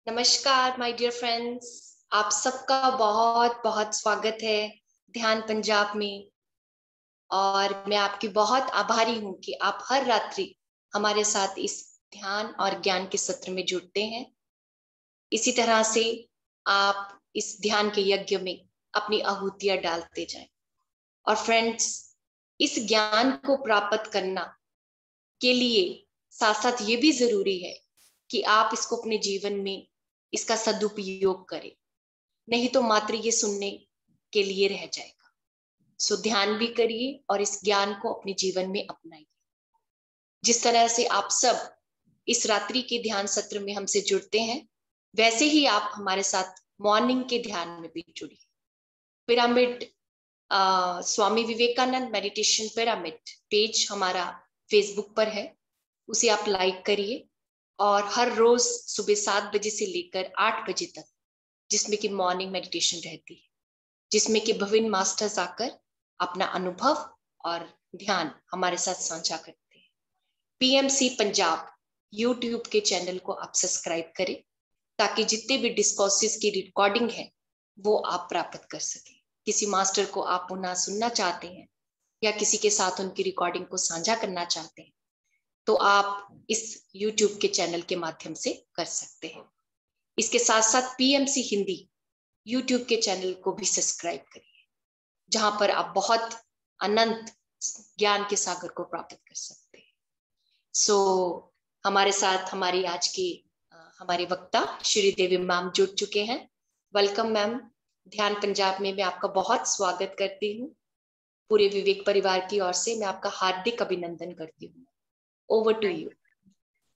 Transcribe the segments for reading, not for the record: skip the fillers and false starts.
नमस्कार my dear friends, आप सबका बहुत बहुत स्वागत है ध्यान पंजाब में। और मैं आपकी बहुत आभारी हूँ कि आप हर रात्रि हमारे साथ इस ध्यान और ज्ञान के सत्र में जुड़ते हैं। इसी तरह से आप इस ध्यान के यज्ञ में अपनी आहुतियां डालते जाएं। और फ्रेंड्स, इस ज्ञान को प्राप्त करना के लिए साथ साथ ये भी जरूरी है कि आप इसको अपने जीवन में इसका सदुपयोग करें, नहीं तो मात्र ये सुनने के लिए रह जाएगा। सो ध्यान भी करिए और इस ज्ञान को अपने जीवन में अपनाइए। जिस तरह से आप सब इस रात्रि के ध्यान सत्र में हमसे जुड़ते हैं, वैसे ही आप हमारे साथ मॉर्निंग के ध्यान में भी जुड़िए। Pyramid Swami Vivekananda meditation pyramid page हमारा फेसबुक पर है, उसे आप लाइक करिए। और हर रोज सुबह 7 बजे से लेकर 8 बजे तक, जिसमें कि मॉर्निंग मेडिटेशन रहती है, जिसमें कि भविन मास्टर्स आकर अपना अनुभव और ध्यान हमारे साथ साझा करते हैं। पीएमसी पंजाब यूट्यूब के चैनल को आप सब्सक्राइब करें ताकि जितने भी डिस्कोर्सेस की रिकॉर्डिंग है वो आप प्राप्त कर सकें। किसी मास्टर को आप पुनः सुनना चाहते हैं या किसी के साथ उनकी रिकॉर्डिंग को साझा करना चाहते हैं तो आप इस YouTube के चैनल के माध्यम से कर सकते हैं। इसके साथ साथ पीएमसी हिंदी YouTube के चैनल को भी सब्सक्राइब करिए, जहां पर आप बहुत अनंत ज्ञान के सागर को प्राप्त कर सकते हैं। सो हमारे साथ हमारी आज की हमारे वक्ता श्री देवी मैम जुड़ चुके हैं। वेलकम मैम, ध्यान पंजाब में मैं आपका बहुत स्वागत करती हूँ। पूरे विवेक परिवार की ओर से मैं आपका हार्दिक अभिनंदन करती हूँ। Over to you.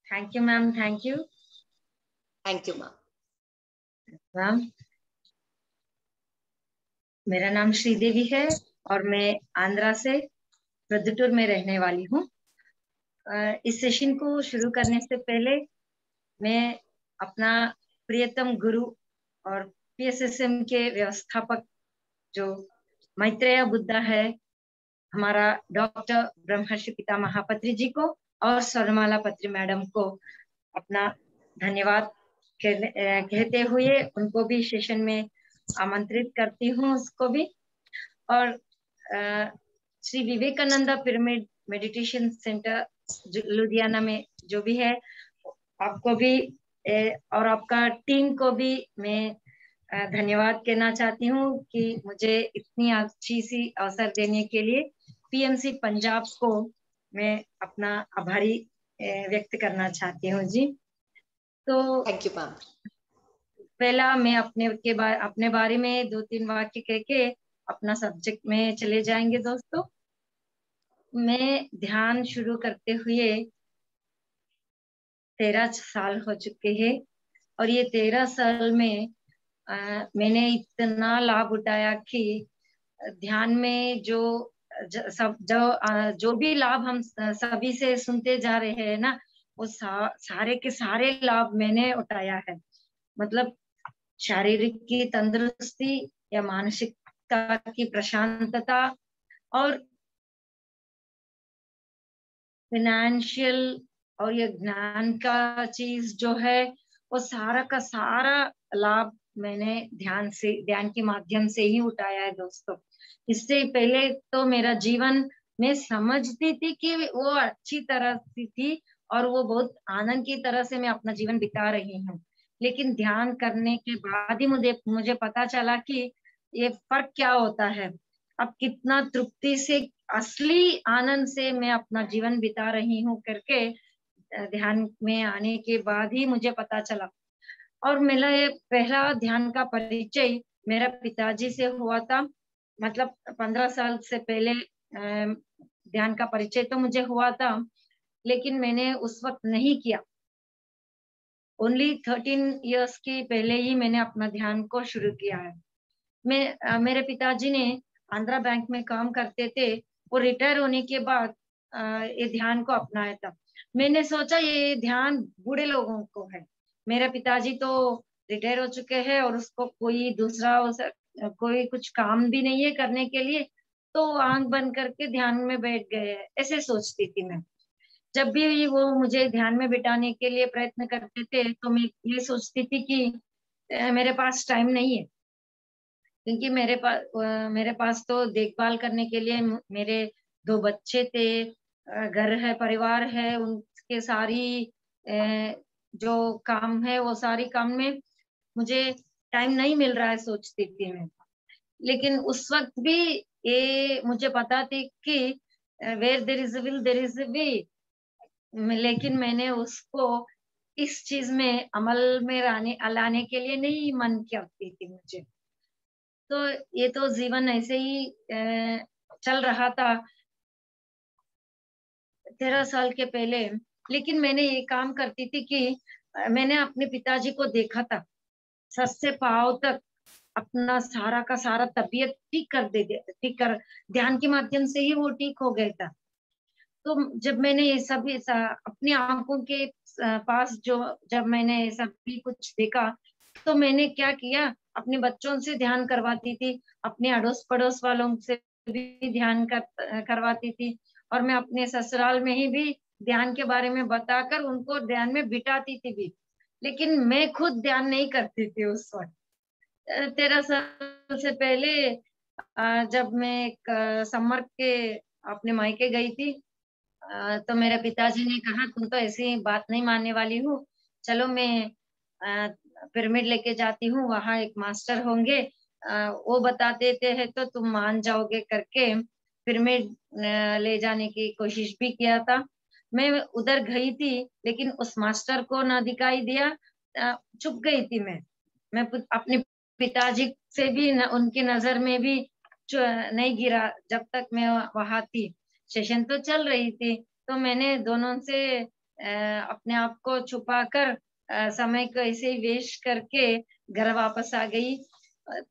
Thank you ma'am, thank you. Thank you ma'am. Ma'am, मेरा नाम श्रीदेवी है और मैं आंध्रा से प्रदुटूर में रहने वाली हूँ। इस सेशन को शुरू करने से पहले मैं अपना प्रियतम गुरु और पीएसएसएम के व्यवस्थापक जो मैत्रेय बुद्धा है, हमारा डॉक्टर ब्रह्मर्षि पिता महापत्री जी को और स्वर्णमाला पत्री मैडम को अपना धन्यवाद कहते हुए उनको भी सेशन में आमंत्रित करती हूँ, उसको भी। और Shri Vivekananda pyramid meditation centre Ludhiana में जो भी है, आपको भी और आपका टीम को भी मैं धन्यवाद कहना चाहती हूँ कि मुझे इतनी अच्छी सी अवसर देने के लिए पीएमसी पंजाब को मैं अपना आभारी व्यक्त करना चाहती हूँ जी। तो थैंक यू मैम। पहला मैं अपने बारे में 2-3 वाक्य कह के अपना सब्जेक्ट में चले जाएंगे दोस्तों। मैं ध्यान शुरू करते हुए 13 साल हो चुके हैं और ये 13 साल में मैंने इतना लाभ उठाया कि ध्यान में जो भी लाभ हम सभी से सुनते जा रहे हैं ना, वो सारे के सारे लाभ मैंने उठाया है। मतलब शारीरिक की तंदुरुस्ती या मानसिकता की प्रशांतता और फाइनेंशियल और ये ज्ञान का चीज जो है, वो सारा का सारा लाभ मैंने ध्यान के माध्यम से ही उठाया है दोस्तों। इससे पहले तो मेरा जीवन मैं समझती थी कि वो अच्छी तरह से थी और वो बहुत आनंद की तरह से मैं अपना जीवन बिता रही हूँ, लेकिन ध्यान करने के बाद ही मुझे पता चला कि ये फर्क क्या होता है। अब कितना तृप्ति से, असली आनंद से मैं अपना जीवन बिता रही हूँ करके ध्यान में आने के बाद ही मुझे पता चला। और मेरा ये पहला ध्यान का परिचय मेरा पिताजी से हुआ था। मतलब 15 साल से पहले ध्यान का परिचय तो मुझे हुआ था, लेकिन मैंने उस वक्त नहीं किया। ओनली 13 इयर्स के पहले ही मैंने अपना ध्यान को शुरू किया है। मेरे पिताजी ने आंध्रा बैंक में काम करते थे। वो रिटायर होने के बाद ये ध्यान को अपनाया था। मैंने सोचा ये ध्यान बूढ़े लोगों को है। मेरे पिताजी तो रिटायर हो चुके हैं और उसको कोई कुछ काम भी नहीं है करने के लिए, तो आंख बंद करके ध्यान में बैठ गए, ऐसे सोचती थी मैं। जब भी वो मुझे ध्यान में बिठाने के लिए प्रयत्न करते थे तो मैं ये सोचती थी कि मेरे पास टाइम नहीं है, क्योंकि मेरे पास तो देखभाल करने के लिए मेरे 2 बच्चे थे, घर है, परिवार है, उनके सारी जो काम है वो सारी काम में मुझे टाइम नहीं मिल रहा है, सोचती थी मैं। लेकिन उस वक्त भी ये मुझे पता थी कि where there is a will there is a way, लेकिन मैंने उसको इस चीज में अमल में लाने के लिए नहीं मन करती थी मुझे। तो ये तो जीवन ऐसे ही चल रहा था 13 साल के पहले। लेकिन मैंने ये काम करती थी कि मैंने अपने पिताजी को देखा था, सर से पांव तक अपना सारा का सारा तबीयत ठीक कर ध्यान के माध्यम से ही वो ठीक हो गया था। तो जब मैंने ये सब अपनी आंखों के पास जो जब मैंने ये सब भी कुछ देखा, तो मैंने क्या किया, अपने बच्चों से ध्यान करवाती थी, अपने अड़ोस पड़ोस वालों से भी ध्यान करवाती थी, और मैं अपने ससुराल में ही भी ध्यान के बारे में बताकर उनको ध्यान में बिठाती थी भी। लेकिन मैं खुद ध्यान नहीं करती थी उस वक्त। 13 साल से पहले जब मैं एक समर के अपने मायके गई थी, तो मेरे पिताजी ने कहा तुम तो ऐसी बात नहीं मानने वाली हो, चलो मैं पिरामिड लेके जाती हूँ, वहां एक मास्टर होंगे, वो बता देते हैं तो तुम मान जाओगे करके पिरामिड ले जाने की कोशिश भी किया था। मैं उधर गई थी, लेकिन उस मास्टर को ना दिखाई दिया, चुप गई थी मैं अपने पिताजी से भी उनकी नजर में भी नहीं गिरा जब तक मैं वहां थी। सेशन तो चल रही थी, तो मैंने दोनों से अपने आप को छुपा कर समय को ऐसे ही वेस्ट करके घर वापस आ गई।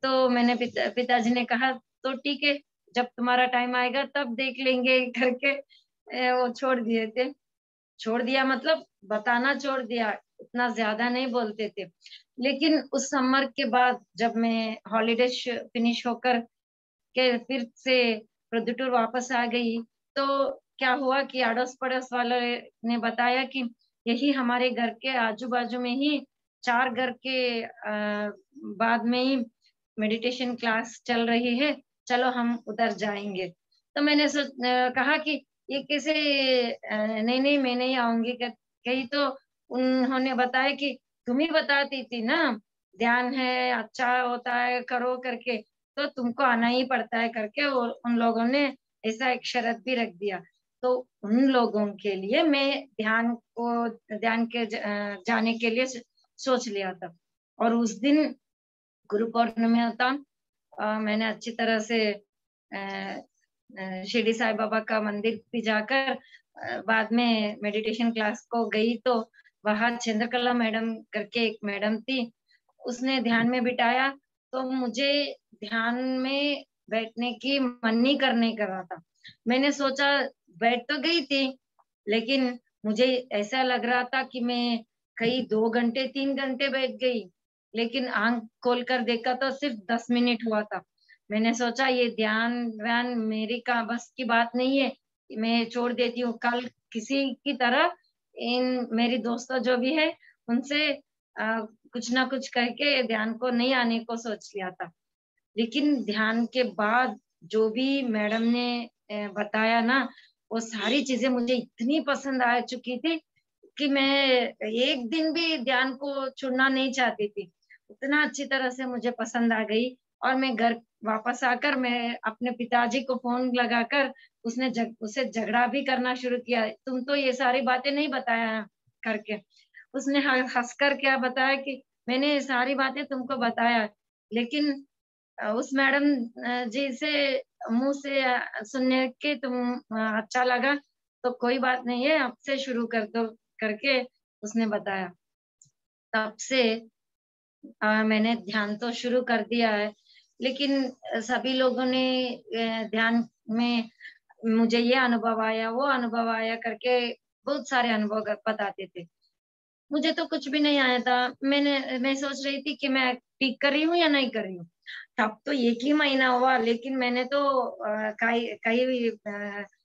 तो मैंने पिताजी ने कहा तो ठीक है, जब तुम्हारा टाइम आएगा तब देख लेंगे करके वो छोड़ दिए थे। छोड़ दिया मतलब बताना छोड़ दिया, उतना ज्यादा नहीं बोलते थे। लेकिन उस समर के बाद जब मैं हॉलीडे फिनिश होकर के फिर से प्रोद्यूटर वापस आ गई, तो क्या हुआ कि अड़ोस पड़ोस वालों ने बताया कि यही हमारे घर के आजू बाजू में ही 4 घर के बाद में ही मेडिटेशन क्लास चल रही है, चलो हम उधर जाएंगे। तो मैंने कहा कि ये कैसे, नहीं नहीं मैं नहीं आऊंगी कही। तो उन्होंने बताया कि तुम ही बताती थी ना ध्यान है अच्छा होता है करो करके, तो तुमको आना ही पड़ता है करके, और उन लोगों ने ऐसा एक शर्त भी रख दिया। तो उन लोगों के लिए मैं ध्यान के जाने के लिए सोच लिया था। और उस दिन गुरु पौर्णिमा था। मैंने अच्छी तरह से शिरडी साई बाबा का मंदिर भी जाकर बाद में मेडिटेशन क्लास को गई, तो वहां चंद्रकला मैडम करके एक मैडम थी, उसने ध्यान में बिठाया। तो मुझे ध्यान में बैठने की मन नहीं करने कर रहा था। मैंने सोचा बैठ तो गई थी, लेकिन मुझे ऐसा लग रहा था कि मैं कहीं 2 घंटे 3 घंटे बैठ गई, लेकिन आंख खोल कर देखा तो सिर्फ 10 मिनट हुआ था। मैंने सोचा ये ध्यान व्यान मेरी का बस की बात नहीं है, मैं छोड़ देती हूँ। कल किसी की तरह इन मेरी दोस्तों जो भी है उनसे कुछ ना कुछ करके ध्यान को नहीं आने को सोच लिया था। लेकिन ध्यान के बाद जो भी मैडम ने बताया ना, वो सारी चीजें मुझे इतनी पसंद आ चुकी थी कि मैं एक दिन भी ध्यान को छोड़ना नहीं चाहती थी। उतना अच्छी तरह से मुझे पसंद आ गई। और मैं घर वापस आकर मैं अपने पिताजी को फोन लगाकर उसे झगड़ा भी करना शुरू किया, तुम तो ये सारी बातें नहीं बताया करके। उसने हंसकर क्या बताया कि मैंने ये सारी बातें तुमको बताया, लेकिन उस मैडम जी से मुंह से सुनने के तुम अच्छा लगा, तो कोई बात नहीं है, अब से शुरू कर दो करके उसने बताया। तब से मैंने ध्यान तो शुरू कर दिया है। लेकिन सभी लोगों ने ध्यान में मुझे ये अनुभव आया वो अनुभव आया करके बहुत सारे अनुभव बताते थे। मुझे तो कुछ भी नहीं आया था। मैं सोच रही थी कि मैं ठीक कर रही हूँ या नहीं कर रही हूँ। तब तो 1 ही महीना हुआ, लेकिन मैंने तो कहीं कहीं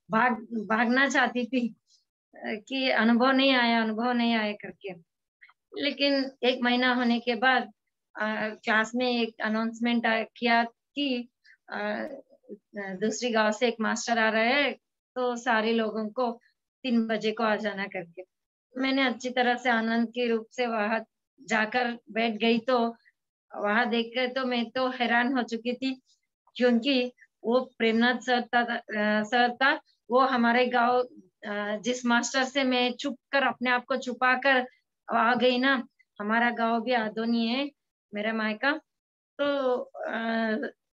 भागना चाहती थी। कि अनुभव नहीं आया, अनुभव नहीं आया करके। लेकिन 1 महीना होने के बाद क्लास में एक अनाउंसमेंट किया कि अ, दूसरी गांव से एक मास्टर आ रहे हैं, तो सारे लोगों को 3 बजे को आ जाना करके। मैंने अच्छी तरह से आनंद के रूप से वहां जाकर बैठ गई, तो वहां देखकर तो मैं तो हैरान हो चुकी थी, क्योंकि वो प्रेमनाथ सर था। वो हमारे गांव, जिस मास्टर से मैं छुप कर अपने आप को छुपा कर आ गई ना, हमारा गांव भी आदोनी है, मेरा मायका। तो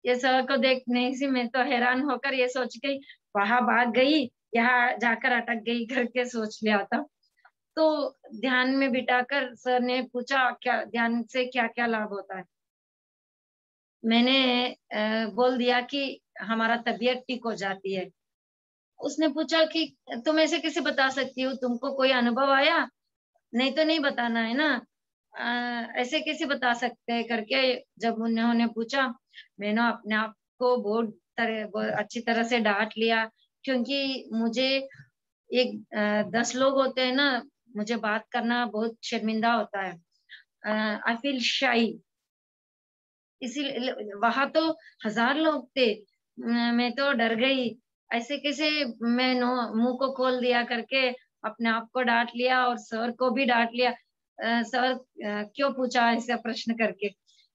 ये सर को देखने से मैं तो हैरान होकर ये सोच गई, वहां भाग गई, यहाँ जाकर अटक गई करके सोच लिया था। तो ध्यान में बिठाकर सर ने पूछा क्या ध्यान से क्या क्या लाभ होता है। मैंने बोल दिया कि हमारा तबीयत ठीक हो जाती है। उसने पूछा कि तुम ऐसे कैसे बता सकती हो, तुमको कोई अनुभव आया? नहीं तो नहीं बताना है ना, ऐसे कैसे बता सकते हैं करके जब उन्होंने पूछा, मैंने अपने आप को बहुत अच्छी तरह से डांट लिया, क्योंकि मुझे 10 लोग होते हैं ना, मुझे बात करना बहुत शर्मिंदा होता है। आई फील शाई, इसीलिए वहां तो 1000 लोग थे। मैं तो डर गई, ऐसे कैसे मैं नो मुंह को खोल दिया करके अपने आप को डांट लिया और सर को भी डांट लिया। सर क्यों पूछा ऐसा प्रश्न करके,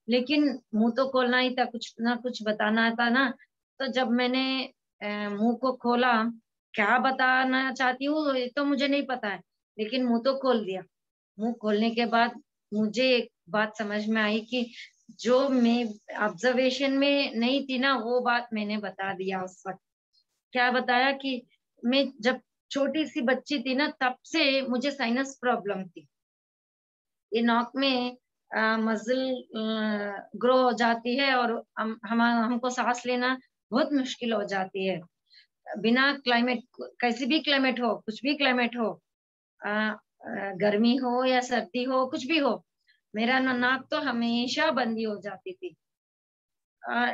लेकिन मुंह तो खोलना ही था, कुछ ना कुछ बताना था ना। तो जब मैंने मुंह को खोला, क्या बताना चाहती हूँ ये तो मुझे नहीं पता है, लेकिन मुंह तो खोल दिया। मुंह खोलने के बाद मुझे एक बात समझ में आई कि जो मैं ऑब्जर्वेशन में नहीं थी ना, वो बात मैंने बता दिया उस वक्त। क्या बताया कि मैं जब छोटी सी बच्ची थी ना, तब से मुझे साइनस प्रॉब्लम थी। ये नॉक में मसल ग्रो हो जाती है और हमको सांस लेना बहुत मुश्किल हो जाती है। बिना क्लाइमेट, कैसी भी क्लाइमेट हो, कुछ भी क्लाइमेट हो, गर्मी हो या सर्दी हो, कुछ भी हो, मेरा नाक तो हमेशा बंदी हो जाती थी।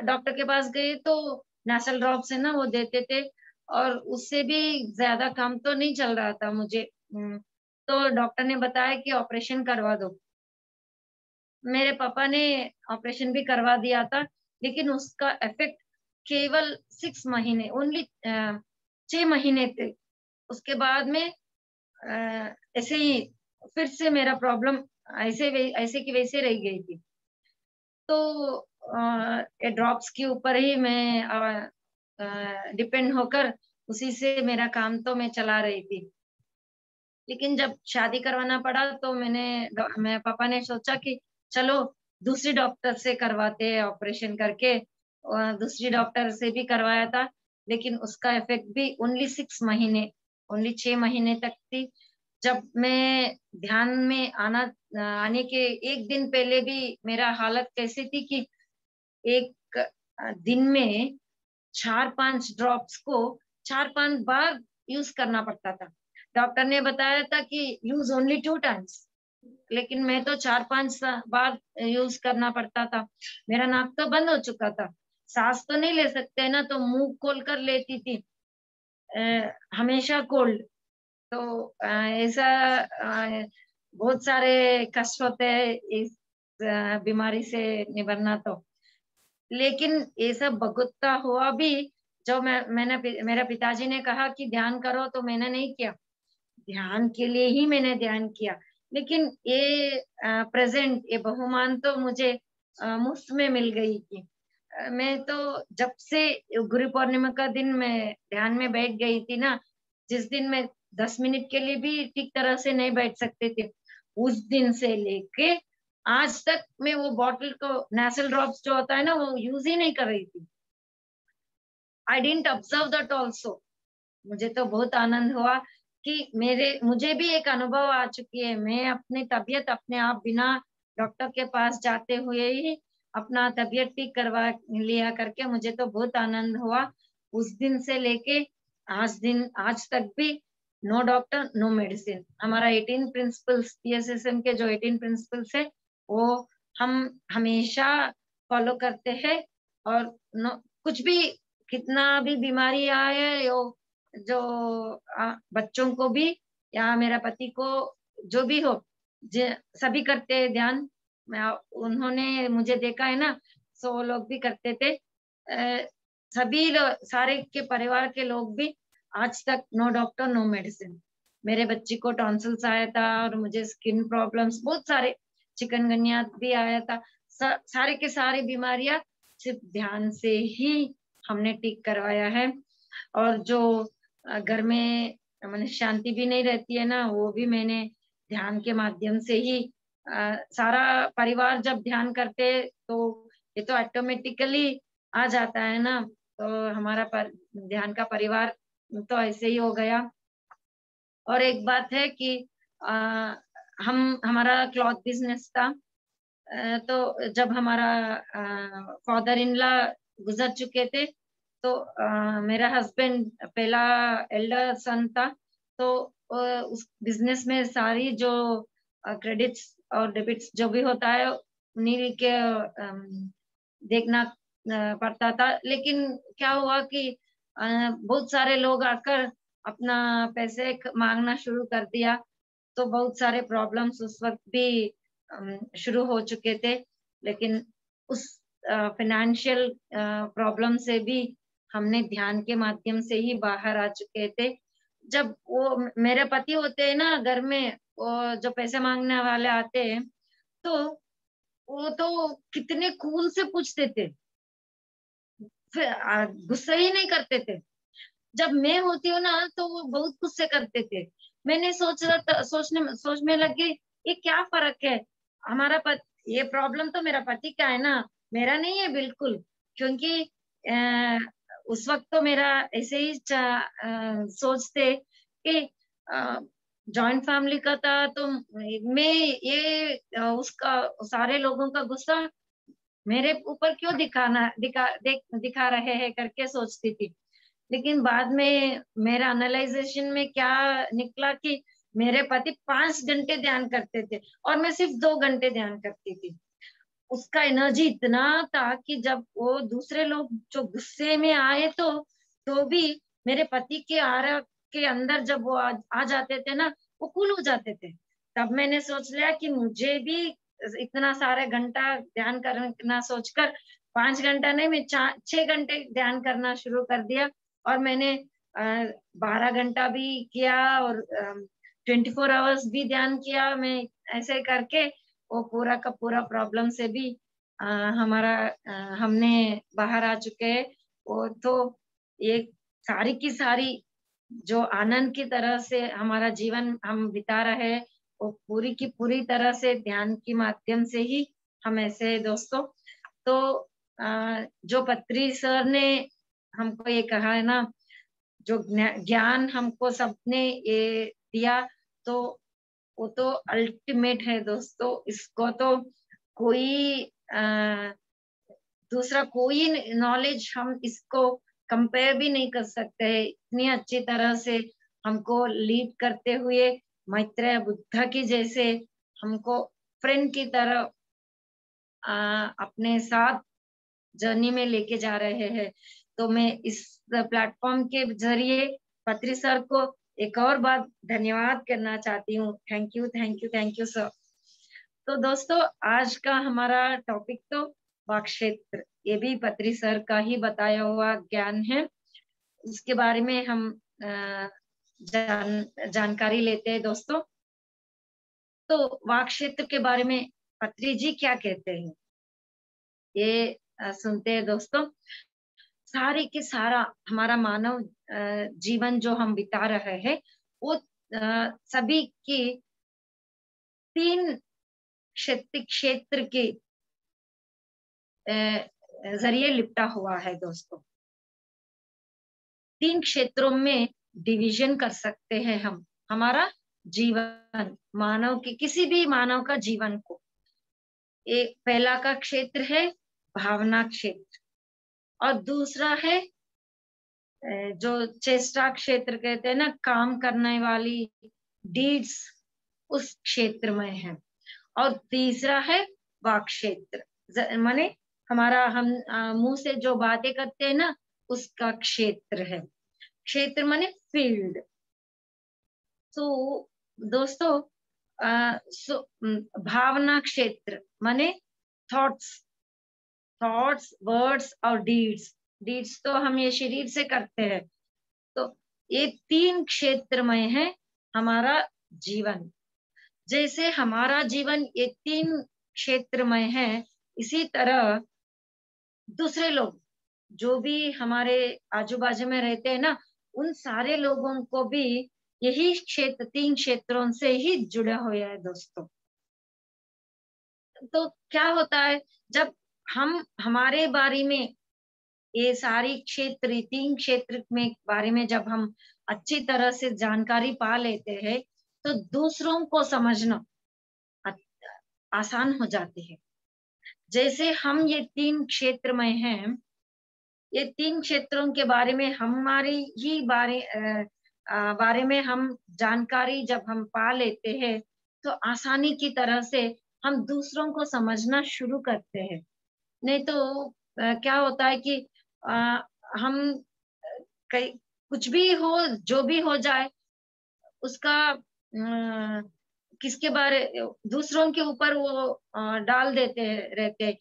डॉक्टर के पास गए तो नेसल ड्रॉप्स है ना, वो देते थे, और उससे भी ज्यादा काम तो नहीं चल रहा था मुझे। तो डॉक्टर ने बताया कि ऑपरेशन करवा दो। मेरे पापा ने ऑपरेशन भी करवा दिया था, लेकिन उसका इफेक्ट केवल 6 महीने, ओनली 6 महीने थे। उसके बाद में ऐसे ही फिर से मेरा प्रॉब्लम ऐसे की वैसे रह गई थी। तो ये ड्रॉप्स के ऊपर ही मैं डिपेंड होकर उसी से मेरा काम तो मैं चला रही थी। लेकिन जब शादी करवाना पड़ा तो मैं पापा ने सोचा कि चलो दूसरी डॉक्टर से करवाते हैं ऑपरेशन करके, और दूसरी डॉक्टर से भी करवाया था, लेकिन उसका इफेक्ट भी ओनली 6 महीने, ओनली 6 महीने तक थी। जब मैं ध्यान में आने के 1 दिन पहले भी मेरा हालत कैसी थी कि एक दिन में 4-5 ड्रॉप्स को 4-5 बार यूज करना पड़ता था। डॉक्टर ने बताया था कि यूज ओनली 2 टाइम्स, लेकिन मैं तो 4-5 बार यूज करना पड़ता था। मेरा नाक तो बंद हो चुका था, सांस तो नहीं ले सकते ना, तो मुंह खोल कर लेती थी, हमेशा कोल्ड। तो ऐसा बहुत सारे कष्ट होते हैं इस बीमारी से निभरना तो। लेकिन ये सब भुगतता हुआ भी, जो मेरे पिताजी ने कहा कि ध्यान करो, तो मैंने नहीं किया। ध्यान के लिए ही मैंने ध्यान किया, लेकिन ये प्रेजेंट, ये बहुमान तो मुझे मुफ्त में मिल गई थी। मैं तो जब से गुरु पूर्णिमा का दिन मैं ध्यान में बैठ गई थी ना, जिस दिन मैं 10 मिनट के लिए भी ठीक तरह से नहीं बैठ सकते थे, उस दिन से लेके आज तक मैं वो बॉटल को, नेसल ड्रॉप्स जो होता है ना, वो यूज ही नहीं कर रही थी। I didn't observe that also. मुझे तो बहुत आनंद हुआ कि मुझे भी एक अनुभव आ चुकी है। मैं अपनी तबीयत अपने आप बिना डॉक्टर के पास जाते हुए ही अपना तबीयत ठीक करवा लिया करके, मुझे तो बहुत आनंद हुआ। उस दिन से लेके आज तक भी नो डॉक्टर नो मेडिसिन। हमारा 18 प्रिंसिपल्स, पीएसएसएम के जो 18 प्रिंसिपल्स है, वो हम हमेशा फॉलो करते हैं। और कुछ भी, कितना भी बीमारी आए, जो बच्चों को भी या मेरा पति को, जो भी हो, सभी करते हैं ध्यान। उन्होंने मुझे देखा है ना, सो वो लोग भी करते थे। सभी सारे के परिवार के लोग भी आज तक नो डॉक्टर नो मेडिसिन। मेरे बच्ची को टॉन्सिल्स आया था और मुझे स्किन प्रॉब्लम्स बहुत सारे, चिकनगुनिया भी आया था। सारे के सारी बीमारियां सिर्फ ध्यान से ही हमने ठीक करवाया है। और जो घर में मैंने शांति भी नहीं रहती है ना, वो भी मैंने ध्यान के माध्यम से ही सारा परिवार जब ध्यान करते तो ये तो ऑटोमेटिकली आ जाता है ना। तो हमारा ध्यान का परिवार तो ऐसे ही हो गया। और एक बात है कि हमारा क्लॉथ बिजनेस था। तो जब हमारा फादर इन लॉ गुजर चुके थे, तो मेरा हस्बैंड पहला एल्डर सन था। तो उस बिजनेस में सारी जो क्रेडिट्स और डेबिट्स जो भी होता है उन्हीं के देखना पड़ता था। लेकिन क्या हुआ कि बहुत सारे लोग आकर अपना पैसे मांगना शुरू कर दिया। तो बहुत सारे प्रॉब्लम्स उस वक्त भी शुरू हो चुके थे। लेकिन उस फाइनेंशियल प्रॉब्लम से भी हमने ध्यान के माध्यम से ही बाहर आ चुके थे। जब वो मेरे पति होते हैं ना घर में, वो जो पैसे मांगने वाले आते हैं, तो वो तो कितने कूल से पूछते थे, फिर गुस्सा ही नहीं करते थे। जब मैं होती हूँ ना तो वो बहुत गुस्से करते थे। मैंने सोचने लग गई, ये क्या फर्क है। हमारा ये प्रॉब्लम तो मेरा पति का है ना, मेरा नहीं है बिल्कुल। क्योंकि उस वक्त तो मेरा ऐसे ही सोचते कि जॉइंट फैमिली का था, तो मैं ये उसका सारे लोगों का गुस्सा मेरे ऊपर क्यों दिखा रहे हैं करके सोचती थी। लेकिन बाद में मेरा एनालाइजेशन में क्या निकला कि मेरे पति 5 घंटे ध्यान करते थे और मैं सिर्फ 2 घंटे ध्यान करती थी। उसका एनर्जी इतना था कि जब वो दूसरे लोग जो गुस्से में आए तो भी मेरे पति के आरा के अंदर जब वो आ जाते थे ना, वो कूल हो जाते थे। तब मैंने सोच लिया कि मुझे भी इतना सारे घंटा ध्यान करना सोचकर 5 घंटा नहीं, मैं 6 घंटे ध्यान करना शुरू कर दिया। और मैंने 12 घंटा भी किया और 24 आवर्स भी ध्यान किया। मैं ऐसे करके वो पूरा का पूरा प्रॉब्लम से भी हमारा हमने बाहर आ चुके हैं। वो तो ये सारी की सारी जो आनंद की तरह से हमारा जीवन हम बिता रहे हैं, वो पूरी की पूरी तरह से ध्यान के माध्यम से ही हम ऐसे दोस्तों। तो जो पत्री सर ने हमको ये कहा है ना, जो ज्ञान हमको सबने ये दिया, तो वो तो अल्टीमेट है दोस्तों। इसको तो कोई दूसरा कोई नॉलेज हम इसको कंपेयर भी नहीं कर सकते हैं। इतनी अच्छी तरह से हमको लीड करते हुए मैत्रेय बुद्ध की जैसे हमको फ्रेंड की तरह अपने साथ जर्नी में लेके जा रहे हैं। तो मैं इस प्लेटफॉर्म के जरिए पत्री सर को एक और बार धन्यवाद करना चाहती हूँ। Thank you, thank you, thank you sir. तो दोस्तों, आज का हमारा टॉपिक तो वाक क्षेत्र, ये भी पत्री सर का ही बताया हुआ ज्ञान है। उसके बारे में हम जानकारी लेते हैं दोस्तों। तो वाक क्षेत्र के बारे में पत्री जी क्या कहते हैं, ये सुनते हैं दोस्तों। सारे के सारा हमारा मानव जीवन जो हम बिता रहे हैं, वो सभी की 3 क्षेत्र के जरिए लिपटा हुआ है दोस्तों। 3 क्षेत्रों में डिवीजन कर सकते हैं हम हमारा जीवन, मानव के किसी भी मानव का जीवन को। एक पहला का क्षेत्र है भावना क्षेत्र, और दूसरा है जो चेष्टा क्षेत्र कहते हैं ना, काम करने वाली डीड्स, उस क्षेत्र में है। और तीसरा है वाक क्षेत्र, माने हमारा हम मुंह से जो बातें करते हैं ना, उसका क्षेत्र है। क्षेत्र माने फील्ड। तो दोस्तों भावना क्षेत्र माने थॉट्स, वर्ड्स और डीड्स। डीड्स तो हम ये शरीर से करते हैं। तो ये 3 क्षेत्रमय है हमारा जीवन। जैसे हमारा जीवन ये 3 क्षेत्रमय है, इसी तरह दूसरे लोग जो भी हमारे आजू बाजू में रहते हैं ना, उन सारे लोगों को भी यही क्षेत्र 3 क्षेत्रों से ही जुड़ा हुआ है दोस्तों। तो क्या होता है, जब हम हमारे बारे में ये सारी क्षेत्र 3 क्षेत्र में बारे में जब हम अच्छी तरह से जानकारी पा लेते हैं, तो दूसरों को समझना आसान हो जाती है। जैसे हम ये 3 क्षेत्र में हैं, ये 3 क्षेत्रों के बारे में हमारी ही बारे में हम जानकारी जब हम पा लेते हैं, तो आसानी की तरह से हम दूसरों को समझना शुरू करते हैं। नहीं तो क्या होता है कि अ, हम कई कुछ भी हो, जो भी हो जाए, उसका किसके बारे दूसरों के ऊपर वो डाल देते रहते हैं।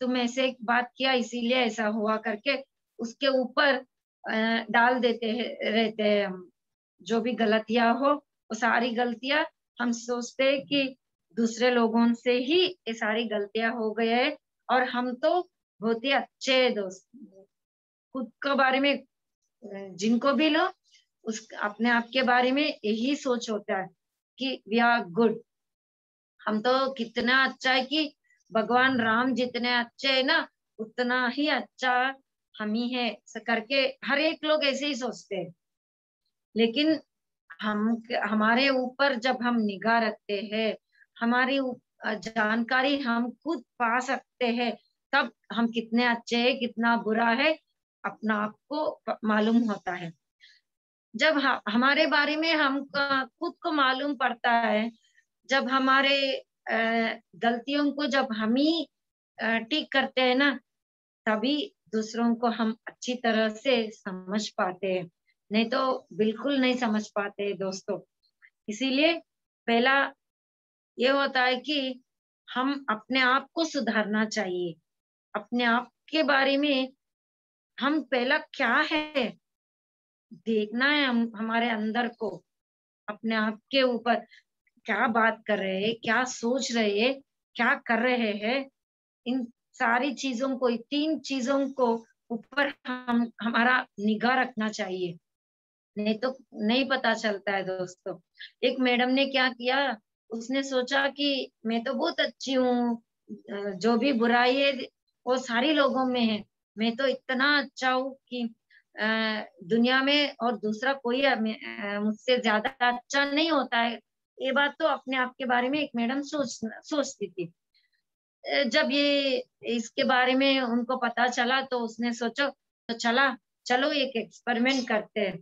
तुम ऐसे एक बात किया इसीलिए ऐसा हुआ करके उसके ऊपर डाल रहते हैं हम। जो भी गलतियां हो, वो सारी गलतियां हम सोचते हैं कि दूसरे लोगों से ही ये सारी गलतियां हो गई है, और हम तो बहुत ही अच्छे दोस्त। खुद के बारे में जिनको भी लो, उस अपने आप के बारे में यही सोच होता है कि वी आर गुड। हम तो कितना अच्छा है कि भगवान राम जितने अच्छे है ना, उतना ही अच्छा हम ही है करके हर एक लोग ऐसे ही सोचते हैं। लेकिन हम हमारे ऊपर जब हम निगाह रखते हैं, हमारी जानकारी हम खुद पा सकते हैं, तब हम कितने अच्छे हैं कितना बुरा है अपना आप को मालूम होता है। जब हमारे बारे में हम खुद को मालूम पड़ता है, जब हमारे गलतियों को जब हम ही ठीक करते हैं ना, तभी दूसरों को हम अच्छी तरह से समझ पाते हैं। नहीं तो बिल्कुल नहीं समझ पाते दोस्तों। इसीलिए पहला ये होता है कि हम अपने आप को सुधारना चाहिए। अपने आप के बारे में हम पहला क्या है देखना है, हम हमारे अंदर को, अपने आप के ऊपर क्या बात कर रहे हैं, क्या सोच रहे हैं, क्या कर रहे हैं। इन सारी चीजों को, 3 चीजों को ऊपर हम हमारा निगाह रखना चाहिए। नहीं तो नहीं पता चलता है दोस्तों। एक मैडम ने क्या किया, उसने सोचा कि मैं तो बहुत अच्छी हूँ, जो भी बुराई है वो सारी लोगों में है, मैं तो इतना अच्छा हूँ कि दुनिया में और दूसरा कोई मुझसे ज्यादा अच्छा नहीं होता है। ये बात तो अपने आप के बारे में एक मैडम सोचती थी। जब ये इसके बारे में उनको पता चला, तो उसने सोचो तो चलो एक एक्सपेरिमेंट करते हैं।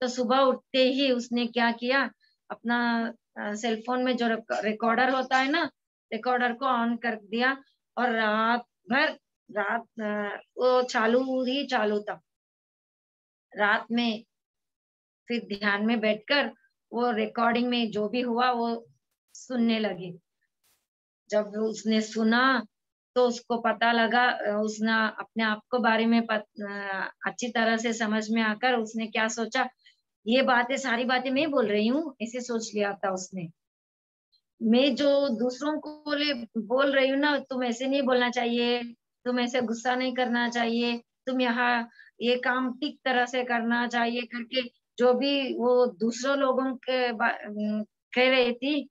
तो सुबह उठते ही उसने क्या किया, अपना सेल फोन में जो रिकॉर्डर होता है ना, रिकॉर्डर को ऑन कर दिया, और रात भर वो चालू था। रात में फिर ध्यान में बैठकर वो रिकॉर्डिंग में जो भी हुआ वो सुनने लगी। जब उसने सुना तो उसको पता लगा, उसने अपने आप को बारे में अच्छी तरह से समझ में आकर उसने क्या सोचा, ये बातें सारी बातें मैं बोल रही हूँ, ऐसे सोच लिया था उसने। मैं जो दूसरों को बोल रही हूँ ना, तुम ऐसे नहीं बोलना चाहिए, तुम ऐसे गुस्सा नहीं करना चाहिए, तुम यहाँ ये काम ठीक तरह से करना चाहिए करके, जो भी वो दूसरों लोगों के कह रही थी,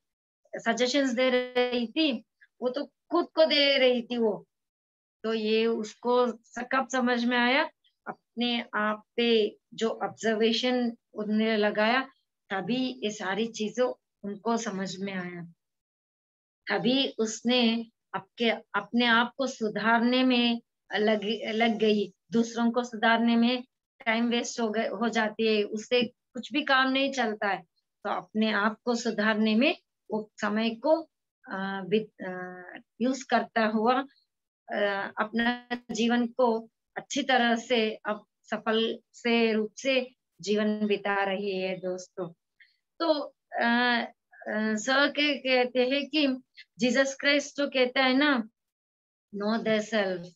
सजेशंस दे रही थी, वो तो खुद को दे रही थी वो। तो ये उसको कब समझ में आया, अपने आप पे जो ऑब्जर्वेशन उन्होंने लगाया, तभी ये सारी चीजों उनको समझ में आया। तभी उसने अपने आप को सुधारने में लग गई। दूसरों को सुधारने में टाइम वेस्ट हो जाती है, उससे कुछ भी काम नहीं चलता है। तो अपने आप को सुधारने में वो समय को यूज करता हुआ अपना जीवन को अच्छी तरह से अब सफल से रूप से जीवन बिता रही है दोस्तों। तो सर के कहते हैं कि जीसस क्राइस्ट जो कहता है ना, नो द सेल्फ,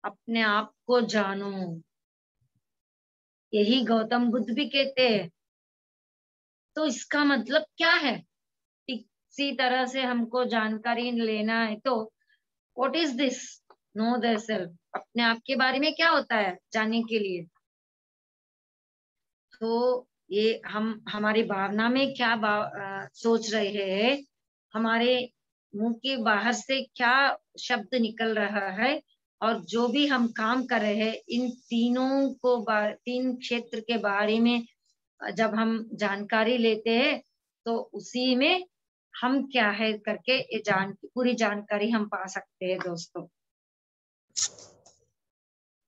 अपने आप को जानो, यही गौतम बुद्ध भी कहते हैं। तो इसका मतलब क्या है? इसी तरह से हमको जानकारी लेना है तो what is this know the self, अपने आप के बारे में क्या होता है जानने के लिए। तो ये हम हमारी भावना में क्या सोच रहे हैं, हमारे मुंह के बाहर से क्या शब्द निकल रहा है, और जो भी हम काम कर रहे हैं, इन तीनों को तीन क्षेत्र के बारे में जब हम जानकारी लेते हैं तो उसी में हम क्या है करके ये पूरी जानकारी हम पा सकते हैं दोस्तों।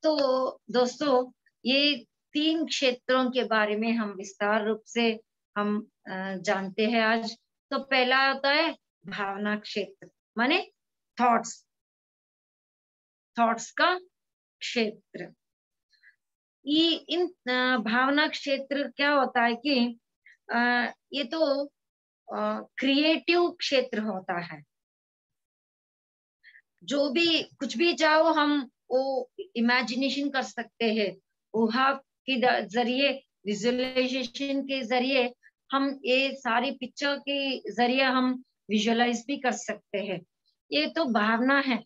तो दोस्तों ये तीन क्षेत्रों के बारे में हम विस्तार रूप से हम जानते हैं आज। तो पहला होता है भावना क्षेत्र, माने थॉट्स, थॉट्स का क्षेत्र। ये इन भावना क्षेत्र क्या होता है कि ये तो क्रिएटिव क्षेत्र होता है। जो भी कुछ भी चाहो हम वो इमेजिनेशन कर सकते हैं, ऊहा के जरिए, विजुअलाइजेशन के जरिए हम ये सारी पिक्चर के जरिए हम विजुअलाइज भी कर सकते हैं। ये तो भावना है।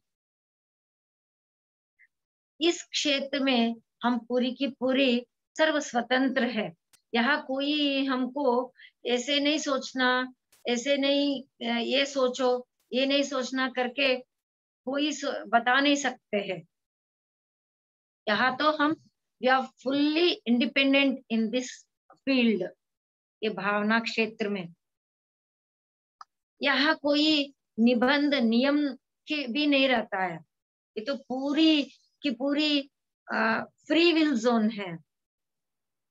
इस क्षेत्र में हम पूरी की पूरी सर्व स्वतंत्र है। यहाँ कोई हमको ऐसे नहीं सोचना, ऐसे नहीं ये सोचो, ये नहीं सोचना करके कोई बता नहीं सकते हैं। यहाँ तो हम we are fully independent in this field, ये भावना क्षेत्र में। यहाँ कोई निबंध नियम के भी नहीं रहता है। ये तो पूरी की पूरी फ्री विल जोन है।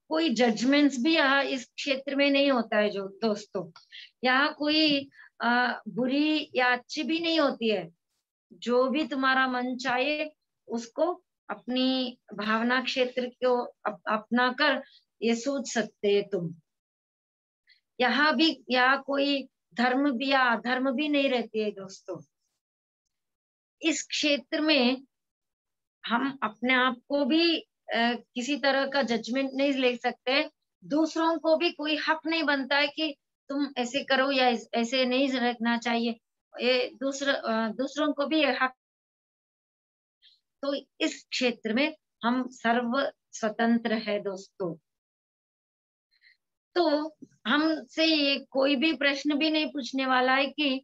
कोई जजमेंट्स भी यहाँ इस क्षेत्र में नहीं होता है जो दोस्तों। यहाँ कोई बुरी या अच्छी भी नहीं होती है। जो भी तुम्हारा मन चाहे उसको अपनी भावना क्षेत्र को अपना कर ये सोच सकते हैं तुम। यहाँ कोई धर्म भी या अधर्म भी नहीं रहती है दोस्तों। इस क्षेत्र में हम अपने आप को भी किसी तरह का जजमेंट नहीं ले सकते। दूसरों को भी कोई हक नहीं बनता है कि तुम ऐसे करो या ऐसे नहीं रखना चाहिए। ये दूसरों को भी ये हक। तो इस क्षेत्र में हम सर्व स्वतंत्र है दोस्तों। तो हमसे ये कोई भी प्रश्न भी नहीं पूछने वाला है कि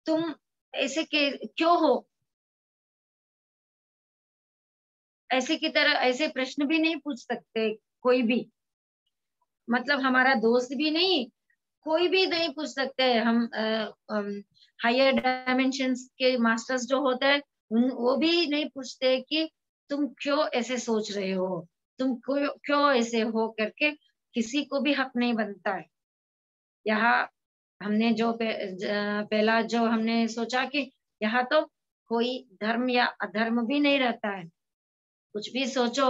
तुम ऐसे के क्यों हो, ऐसे की तरह ऐसे प्रश्न भी नहीं पूछ सकते कोई भी। मतलब हमारा दोस्त भी नहीं, कोई भी नहीं पूछ सकते। हम हायर डायमेंशंस के मास्टर्स जो होते हैं वो भी नहीं पूछते कि तुम क्यों ऐसे सोच रहे हो, तुम क्यों ऐसे हो करके किसी को भी हक नहीं बनता है। यहाँ हमने जो पहला जो हमने सोचा कि यहाँ तो कोई धर्म या अधर्म भी नहीं रहता है। कुछ भी सोचो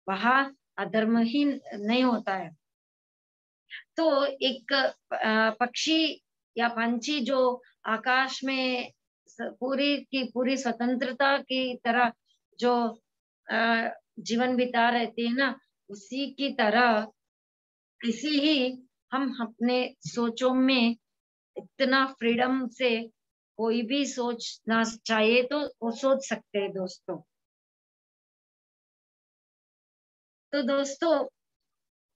वहां अधर्म ही नहीं होता है। तो एक पक्षी या पंछी जो आकाश में पूरी की पूरी स्वतंत्रता की तरह जो जीवन बिता रहती है ना, उसी की तरह इसी ही हम अपने सोचों में इतना फ्रीडम से कोई भी सोचना चाहिए तो वो सोच सकते हैं दोस्तों। तो दोस्तों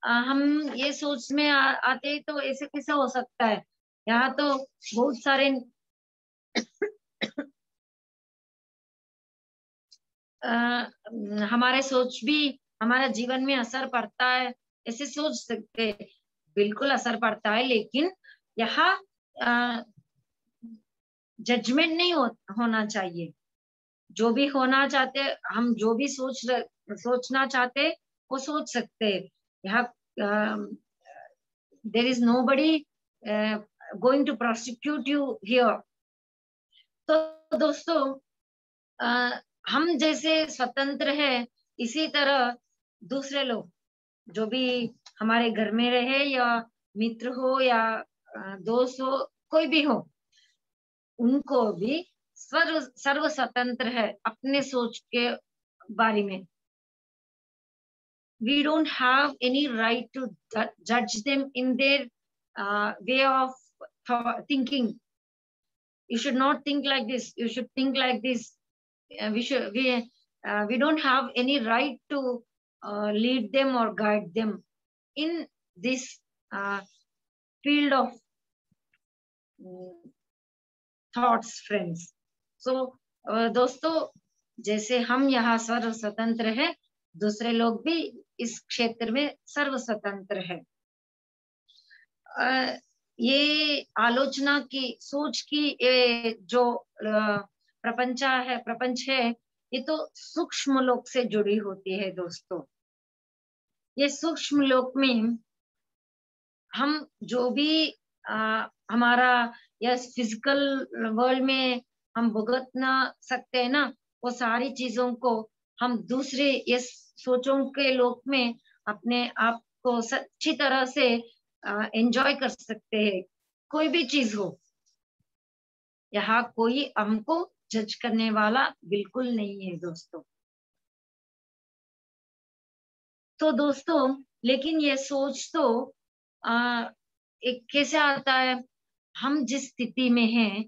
हम ये सोच में आते तो ऐसे कैसे हो सकता है। यहाँ तो बहुत सारे हमारे सोच भी हमारे जीवन में असर पड़ता है ऐसे सोच सकते। बिल्कुल असर पड़ता है, लेकिन यहाँ जजमेंट नहीं होना चाहिए। जो भी होना चाहते हम, जो भी सोचना चाहते वो सोच सकते हैं। यहाँ there is nobody going to prosecute you here. तो दोस्तों हम जैसे स्वतंत्र है इसी तरह दूसरे लोग जो भी हमारे घर में रहे या मित्र हो या दोस्त हो, कोई भी हो, उनको भी सर्व स्वतंत्र है अपने सोच के बारे में. We don't have any right to judge them in their way of thinking. You should not think like this. You should think like this. We don't have any right to lead them or guide them in this field of thoughts, friends. So दोस्तों, जैसे हम यहाँ सर्व स्वतंत्र है, दूसरे लोग भी इस क्षेत्र में सर्व स्वतंत्र है. ये आलोचना की सोच की जो प्रपंच है, ये तो सूक्ष्म लोक से जुड़ी होती है दोस्तों. ये सूक्ष्म लोक में हम जो भी हमारा या फिजिकल वर्ल्ड में हम भुगत ना सकते हैं ना, वो सारी चीजों को हम दूसरे ये सोचों के लोक में अपने आप को अच्छी तरह से एंजॉय कर सकते हैं. कोई भी चीज हो, यहाँ कोई हमको जज करने वाला बिल्कुल नहीं है दोस्तों. तो दोस्तों, लेकिन ये सोच तो एक कैसे आता है, हम जिस स्थिति में हैं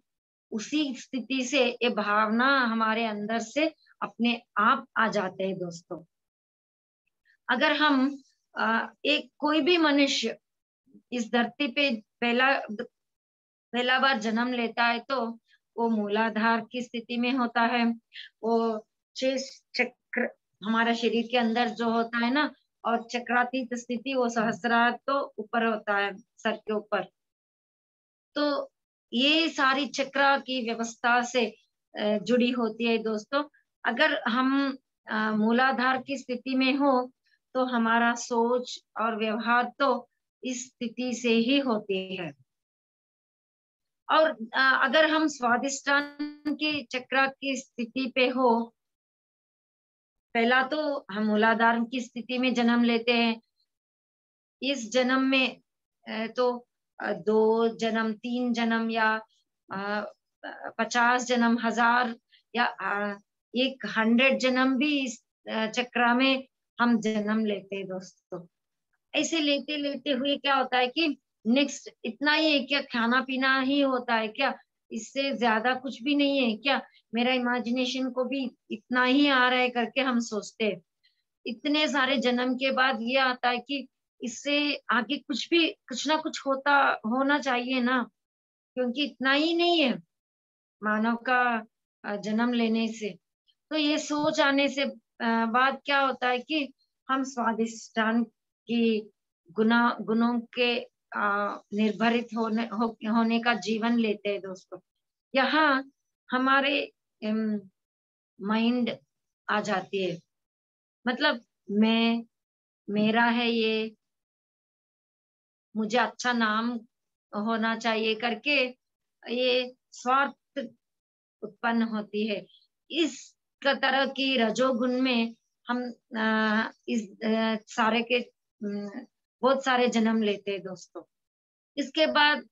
उसी स्थिति से ये भावना हमारे अंदर से अपने आप आ जाते हैं दोस्तों. अगर हम एक कोई भी मनुष्य इस धरती पे पहला बार जन्म लेता है, तो वो मूलाधार की स्थिति में होता है. वो 6 चक्र हमारा शरीर के अंदर जो होता है ना, और चक्रातीत स्थिति वो सहस्रार तो ऊपर होता है सर के ऊपर. तो ये सारी चक्र की व्यवस्था से जुड़ी होती है दोस्तों. अगर हम मूलाधार की स्थिति में हो, तो हमारा सोच और व्यवहार तो इस स्थिति से ही होती है. और अगर हम स्वादिष्टान की चक्र की स्थिति पे हो, पहला तो हम मूलाधार की स्थिति में जन्म लेते हैं. इस जन्म में तो 2 जन्म, 3 जन्म या 50 जन्म, 1000 या 100 जन्म भी इस चक्र में हम जन्म लेते हैं दोस्तों. ऐसे लेते लेते हुए क्या होता है कि नेक्स्ट इतना ही है क्या, खाना पीना ही होता है क्या, इससे ज्यादा कुछ भी नहीं है क्या, मेरा इमेजिनेशन को भी इतना ही आ रहा है करके हम सोचते हैं. इतने सारे जन्म के बाद ये आता है कि इससे आगे कुछ ना कुछ होना चाहिए ना, क्योंकि इतना ही नहीं है मानव का जन्म लेने से. तो ये सोच आने से बाद क्या होता है कि हम स्वादिष्टान की गुणों के निर्भरित होने का जीवन लेते हैं दोस्तों. यहाँ हमारे माइंड आ जाती है, मतलब मेरा है ये, मुझे अच्छा नाम होना चाहिए करके ये स्वार्थ उत्पन्न होती है. इस तरह की रजोगुण में हम इस सारे के बहुत सारे जन्म लेते हैं दोस्तों. इसके बाद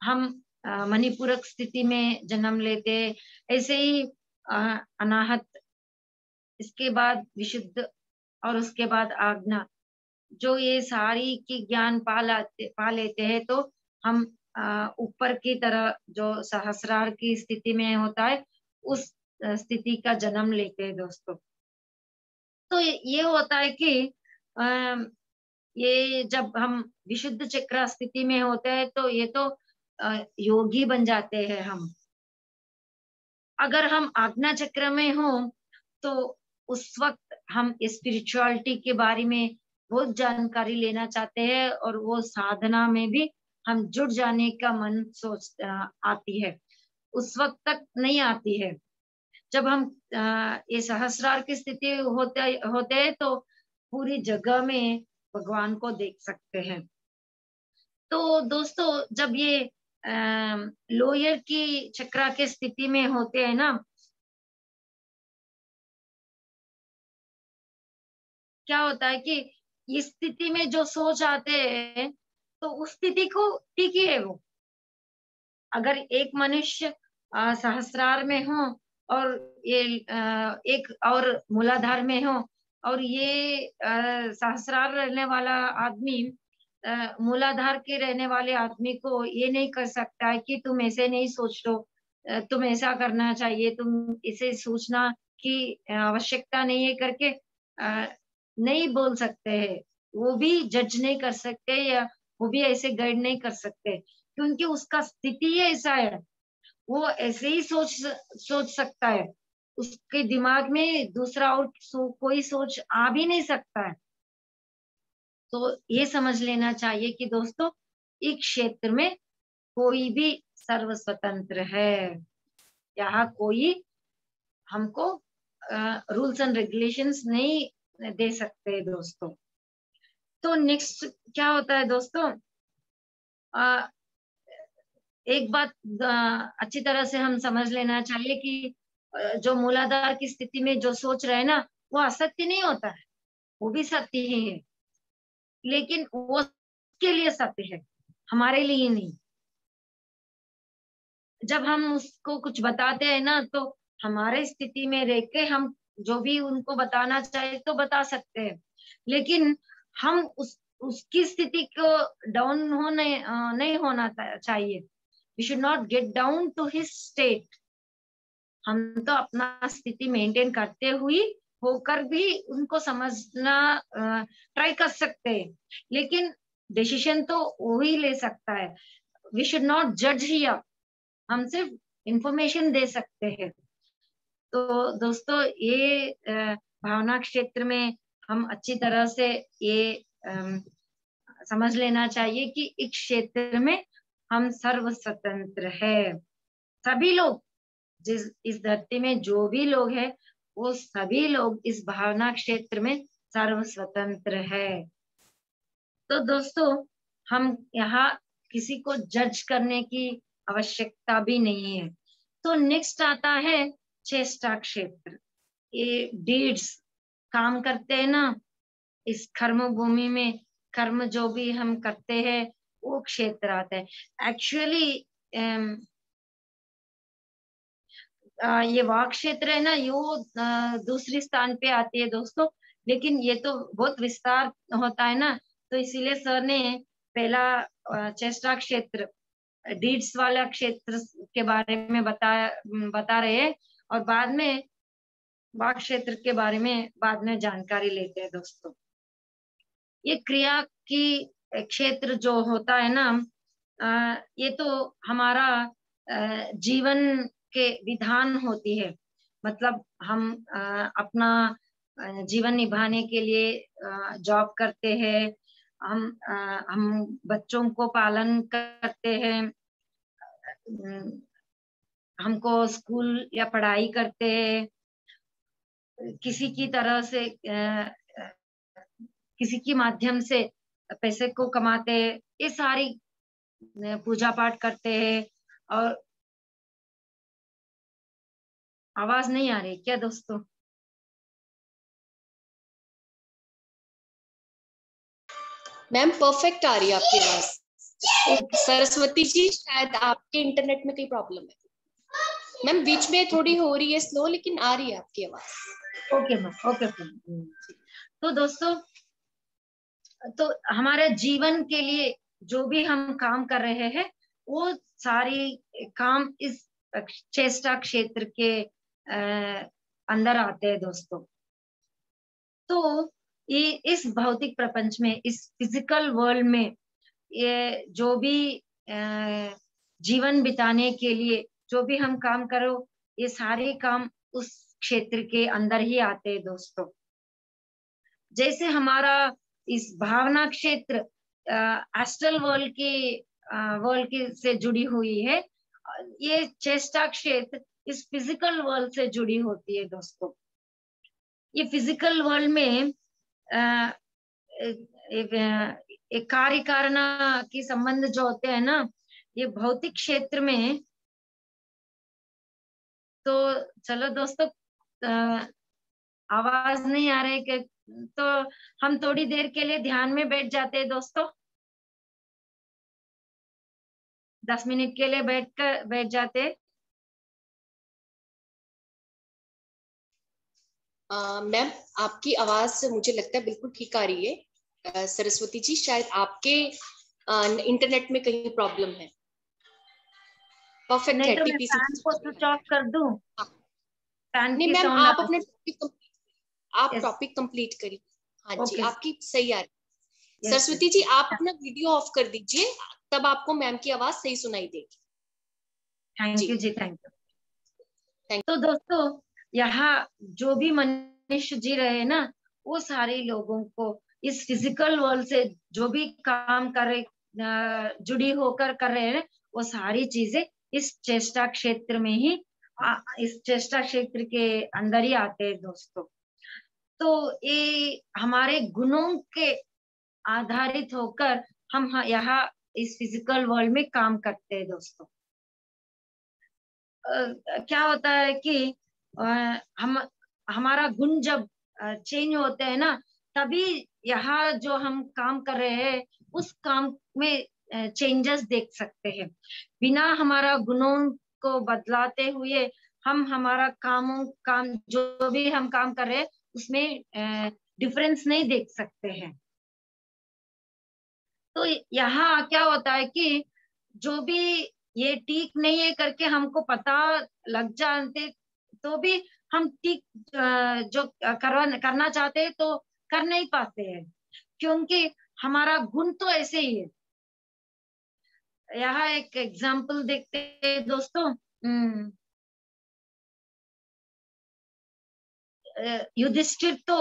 हम मणिपूरक स्थिति में जन्म लेते हैं. ऐसे ही अनाहत, इसके बाद विशुद्ध, और उसके बाद आज्ञा. जो ये सारी की ज्ञान पा लेते हैं, तो हम ऊपर की तरह जो सहस्रार की स्थिति में होता है, उस स्थिति का जन्म लेते हैं दोस्तों. तो ये होता है कि ये जब हम विशुद्ध चक्र स्थिति में होते हैं, तो ये तो योगी बन जाते हैं हम. अगर हम आज्ञा चक्र में हो, तो उस वक्त हम स्पिरिचुअलिटी के बारे में बहुत जानकारी लेना चाहते हैं, और वो साधना में भी हम जुड़ जाने का मन आती है. उस वक्त तक नहीं आती है. जब हम ये सहस्रार की स्थिति होते हैं, तो पूरी जगह में भगवान को देख सकते हैं. तो दोस्तों, जब ये लोयर की चक्र के स्थिति में होते हैं ना, क्या होता है कि इस स्थिति में जो सोच आते हैं, तो उस स्थिति को टिकी है वो। अगर एक मनुष्य सहस्रार में हो और ये एक और मूलाधार में हो, और ये सहस्रार रहने वाला आदमी मूलाधार के रहने वाले आदमी को ये नहीं कर सकता है कि तुम ऐसे नहीं सोच लो, तुम ऐसा करना चाहिए, तुम इसे सोचना की आवश्यकता नहीं है करके नहीं बोल सकते हैं। वो भी जज नहीं कर सकते, या वो भी ऐसे गाइड नहीं कर सकते, क्योंकि उसका स्थिति ऐसा है। वो ऐसे ही सोच सकता है, उसके दिमाग में दूसरा और कोई सोच आ भी नहीं सकता है। तो ये समझ लेना चाहिए कि दोस्तों, इस क्षेत्र में कोई भी सर्व स्वतंत्र है। यहाँ कोई हमको रूल्स एंड रेगुलेशंस नहीं दे सकते दोस्तों। तो नेक्स्ट क्या होता है दोस्तों, एक बात अच्छी तरह से हम समझ लेना चाहिए कि जो मूलाधार की स्थिति में जो सोच रहे हैं ना, वो असत्य नहीं होता है, वो भी सत्य ही है, लेकिन वो उसके लिए सत्य है, हमारे लिए नहीं। जब हम उसको कुछ बताते हैं ना, तो हमारे स्थिति में रह के हम जो भी उनको बताना चाहे तो बता सकते हैं, लेकिन हम उसकी स्थिति को डाउन नहीं होना चाहिए। We should not get down to his state. हम तो अपना स्थिति मेंटेन करते हुए होकर भी उनको समझना ट्राई कर सकते हैं, लेकिन डिसीजन तो वही ले सकता है। वी शुड नॉट जज हियर, हम सिर्फ इंफॉर्मेशन दे सकते हैं। तो दोस्तों, ये भावना क्षेत्र में हम अच्छी तरह से ये समझ लेना चाहिए कि इस क्षेत्र में हम सर्व स्वतंत्र है। सभी लोग, जिस इस धरती में जो भी लोग हैं, वो सभी लोग इस भावना क्षेत्र में सर्व स्वतंत्र है। तो दोस्तों, हम यहाँ किसी को जज करने की आवश्यकता भी नहीं है। तो नेक्स्ट आता है चेष्टा क्षेत्र। ये डीड्स, काम करते हैं ना इस कर्म भूमि में, कर्म जो भी हम करते हैं वो क्षेत्र आता है। एक्चुअली ये वाक क्षेत्र है ना, यो दूसरी स्थान पे आती है दोस्तों, लेकिन ये तो बहुत विस्तार होता है ना, तो इसीलिए सर ने पहला चेष्टा क्षेत्र, डीड्स वाला क्षेत्र के बारे में बता रहे हैं, और बाद में वाक क्षेत्र के बारे में बाद में जानकारी लेते हैं दोस्तों। ये क्रिया की क्षेत्र जो होता है ना, ये तो हमारा जीवन के विधान होती है। मतलब हम अपना जीवन निभाने के लिए जॉब करते हैं, हम बच्चों को पालन करते हैं, हमको स्कूल या पढ़ाई करते हैं, किसी की तरह से किसी के माध्यम से पैसे को कमाते हैं, ये सारी पूजा पाठ करते हैं। और आवाज नहीं आ रही क्या दोस्तों? मैम परफेक्ट आ रही है आपकी आवाज। सरस्वती जी, शायद आपके इंटरनेट में कोई प्रॉब्लम है मैम, बीच में थोड़ी हो रही है स्लो, लेकिन आ रही है आपकी आवाज। Okay ma'am, okay. तो दोस्तों, तो हमारे जीवन के लिए जो भी हम काम कर रहे हैं, वो सारी काम इस चेष्टा क्षेत्र के अंदर आते हैं दोस्तों। तो ये इस भौतिक प्रपंच में, इस फिजिकल वर्ल्ड में, ये जो भी जीवन बिताने के लिए जो भी हम काम करो, ये सारे काम उस क्षेत्र के अंदर ही आते हैं दोस्तों। जैसे हमारा इस भावना क्षेत्र एस्ट्रल वर्ल्ड के से जुड़ी हुई है, ये चेष्टा क्षेत्र इस फिजिकल वर्ल्ड से जुड़ी होती है दोस्तों। ये फिजिकल वर्ल्ड में एक कार्य कारणा के संबंध जो होते हैं ना, ये भौतिक क्षेत्र में। तो चलो दोस्तों, आवाज नहीं आ रही कि, तो हम थोड़ी देर के लिए ध्यान में बैठ जाते हैं दोस्तों। 10 मिनट के लिए बैठ जाते। मैम, आपकी आवाज से मुझे लगता है बिल्कुल ठीक आ रही है। सरस्वती जी, शायद आपके इंटरनेट में कहीं प्रॉब्लम है। परफेक्ट नहीं है, तो मैं टीपी से फैन को स्विच ऑफ कर दूं, हाँ। फैन नहीं की मैम, साउंड आ आप अपना रही है। टॉपिक कंप्लीट करिए। हाँ जी, ओके। आपकी सही आ रही है। Yes Saraswati ji, yes. आप अपना वीडियो ऑफ कर दीजिए, तब आपको मैम की आवाज सही सुनाई देगी। थैंक जी, यू जी, थैंक यू। थैंक तो दोस्तों, यहाँ जो भी मनुष्य जी रहे ना, वो सारे लोगों को इस फिजिकल वर्ल्ड से जो भी काम कर रहे, जुड़ी होकर कर रहे हैं, वो सारी चीजें इस चेष्टा क्षेत्र में ही, इस चेष्टा क्षेत्र के अंदर ही आते हैं दोस्तों। तो ये हमारे गुणों के आधारित होकर हम यहाँ इस फिजिकल वर्ल्ड में काम करते हैं दोस्तों। क्या होता है कि अ, हम हमारा गुण जब चेंज होते हैं ना, तभी यहाँ जो हम काम कर रहे हैं उस काम में चेंजेस देख सकते हैं। बिना हमारा गुणों को बदलाते हुए हम हमारा काम जो भी हम काम कर रहे हैं उसमें डिफरेंस नहीं देख सकते हैं। तो यहाँ क्या होता है कि जो भी ये ठीक नहीं है करके हमको पता लग जाते, तो भी हम ठीक जो करना चाहते हैं तो कर नहीं पाते हैं, क्योंकि हमारा गुण तो ऐसे ही है। यहाँ एक एग्जाम्पल देखते हैं दोस्तों। युधिष्ठिर तो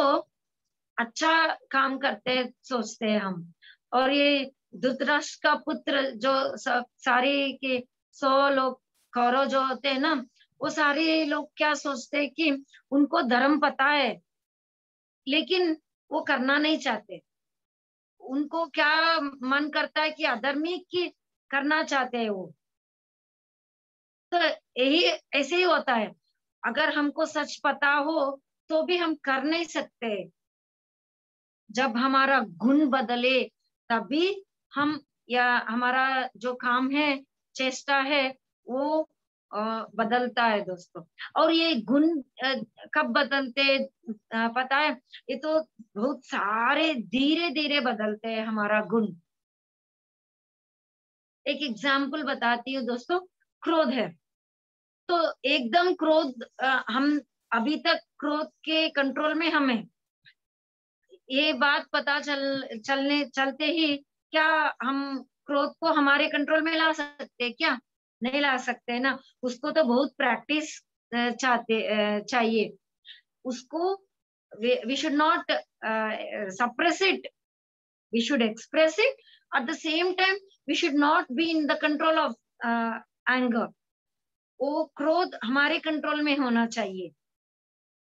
अच्छा काम करते हैं सोचते हैं हम, और ये धृतराष्ट्र का पुत्र जो सारे के 100 लोग कौरव जो होते हैं ना, वो सारे लोग क्या सोचते हैं कि उनको धर्म पता है, लेकिन वो करना नहीं चाहते। उनको क्या मन करता है कि अधर्मी की करना चाहते हैं वो। तो यही ऐसे ही होता है, अगर हमको सच पता हो तो भी हम कर नहीं सकते। जब हमारा गुण बदले तभी हम, या हमारा जो काम है, चेष्टा है, वो बदलता है दोस्तों। और ये गुण कब बदलते पता है? ये तो बहुत सारे धीरे धीरे बदलते हैं हमारा गुण। एक एग्जाम्पल बताती हूँ दोस्तों। क्रोध है तो एकदम क्रोध, हम अभी तक क्रोध के कंट्रोल में हम हैं, ये बात पता चलते ही क्या हम क्रोध को हमारे कंट्रोल में ला सकते हैं क्या? नहीं ला सकते ना। उसको तो बहुत प्रैक्टिस चाहिए उसको। We should not suppress it, we should express it. At the same time we should not be in the control of anger. वो क्रोध हमारे कंट्रोल में होना चाहिए।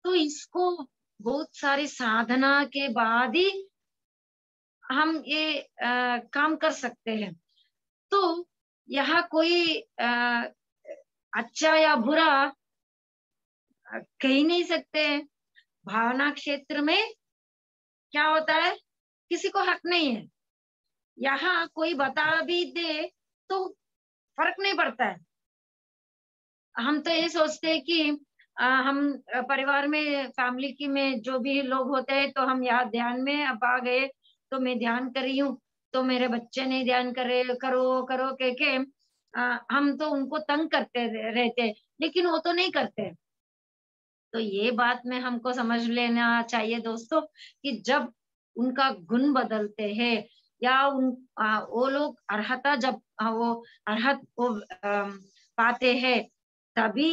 तो इसको बहुत सारी साधना के बाद ही हम ये काम कर सकते हैं। तो यहाँ कोई अच्छा या बुरा कह ही नहीं सकते। भावना क्षेत्र में क्या होता है, किसी को हक नहीं है। यहाँ कोई बता भी दे तो फर्क नहीं पड़ता है। हम तो ये सोचते हैं कि हम परिवार में, फैमिली की में जो भी लोग होते हैं, तो हम यहाँ ध्यान में अब आ गए, तो मैं ध्यान कर रही हूँ, तो मेरे बच्चे नहीं ध्यान कर रहे, करो करो कह के हम तो उनको तंग करते रहते हैं, लेकिन वो तो नहीं करते। तो ये बात में हमको समझ लेना चाहिए दोस्तों कि जब उनका गुण बदलते हैं, या वो लोग अर्हता, जब वो अर्हत को पाते हैं, तभी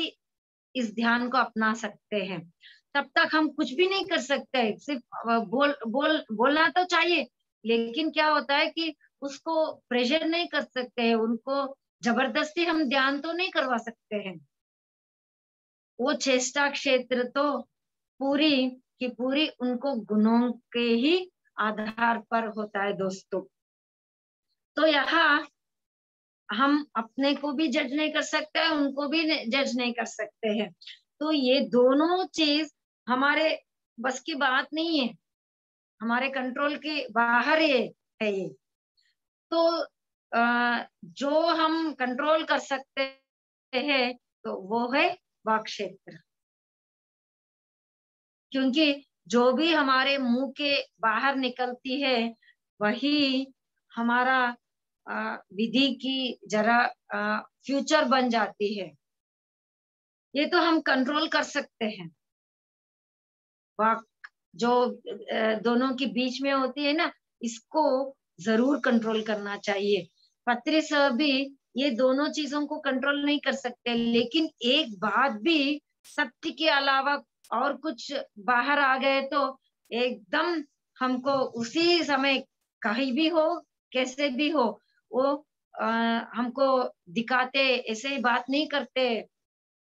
इस ध्यान को अपना सकते हैं। तब तक हम कुछ भी नहीं कर सकते। सिर्फ बोलना तो चाहिए, लेकिन क्या होता है कि उसको प्रेशर नहीं कर सकते, उनको जबरदस्ती हम ध्यान तो नहीं करवा सकते हैं। वो चेष्टा क्षेत्र तो पूरी की पूरी उनको गुणों के ही आधार पर होता है दोस्तों। तो यहाँ हम अपने को भी जज नहीं कर सकते हैं, उनको भी जज नहीं कर सकते हैं। तो ये दोनों चीज हमारे बस की बात नहीं है, हमारे कंट्रोल के बाहर है ये। तो जो हम कंट्रोल कर सकते हैं तो वो है वाक क्षेत्र, क्योंकि जो भी हमारे मुंह के बाहर निकलती है वही हमारा विधि की जरा फ्यूचर बन जाती है। ये तो हम कंट्रोल कर सकते हैं। वाक जो दोनों के बीच में होती है ना, इसको जरूर कंट्रोल करना चाहिए। पत्री सर भी ये दोनों चीजों को कंट्रोल नहीं कर सकते, लेकिन एक बात भी, सत्य के अलावा और कुछ बाहर आ गए तो एकदम हमको उसी समय, कहीं भी हो कैसे भी हो, वो हमको दिखाते, ऐसे ही बात नहीं करते,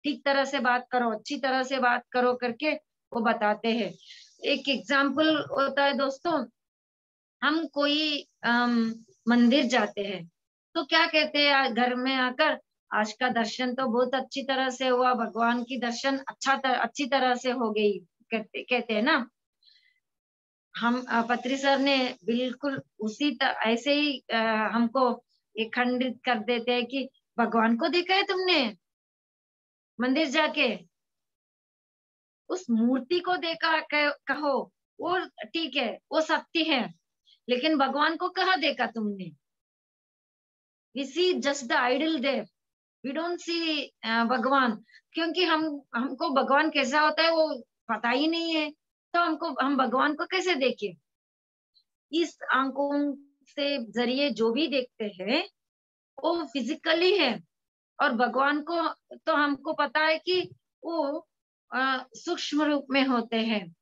ठीक तरह से बात करो, अच्छी तरह से बात करो करके वो बताते हैं। एक एग्जाम्पल होता है दोस्तों, हम कोई मंदिर जाते हैं तो क्या कहते हैं घर में आकर, आज का दर्शन तो बहुत अच्छी तरह से हुआ, भगवान की दर्शन अच्छी तरह से हो गई, कहते हैं ना। हम पत्री सर ने बिल्कुल ऐसे ही हमको ये खंडित कर देते हैं कि भगवान को देखा है तुमने मंदिर जाके, उस मूर्ति को देखा कहो, वो ठीक है, वो सत्य है, लेकिन भगवान को कहाँ देखा तुमने? We see just the idol there, we don't see bhagwan, क्योंकि हमको भगवान कैसा होता है वो पता ही नहीं है, तो हम भगवान को कैसे देखें? इस आंखों से जरिए जो भी देखते हैं वो फिजिकली है, और भगवान को तो हमको पता है कि वो सूक्ष्म रूप में होते हैं,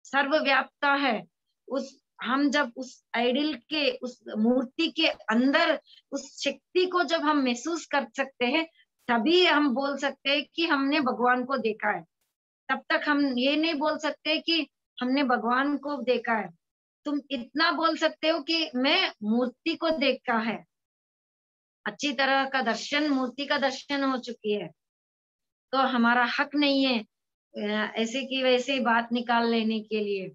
सर्वव्याप्ता है। उस हम जब उस आइडल के, उस मूर्ति के अंदर उस शक्ति को जब हम महसूस कर सकते हैं, तभी हम बोल सकते हैं कि हमने भगवान को देखा है। तब तक हम ये नहीं बोल सकते कि हमने भगवान को देखा है। तुम इतना बोल सकते हो कि मैं मूर्ति को देखा है, अच्छी तरह का दर्शन, मूर्ति का दर्शन हो चुकी है, तो हमारा हक नहीं है ऐसे की वैसे बात निकाल लेने के लिए।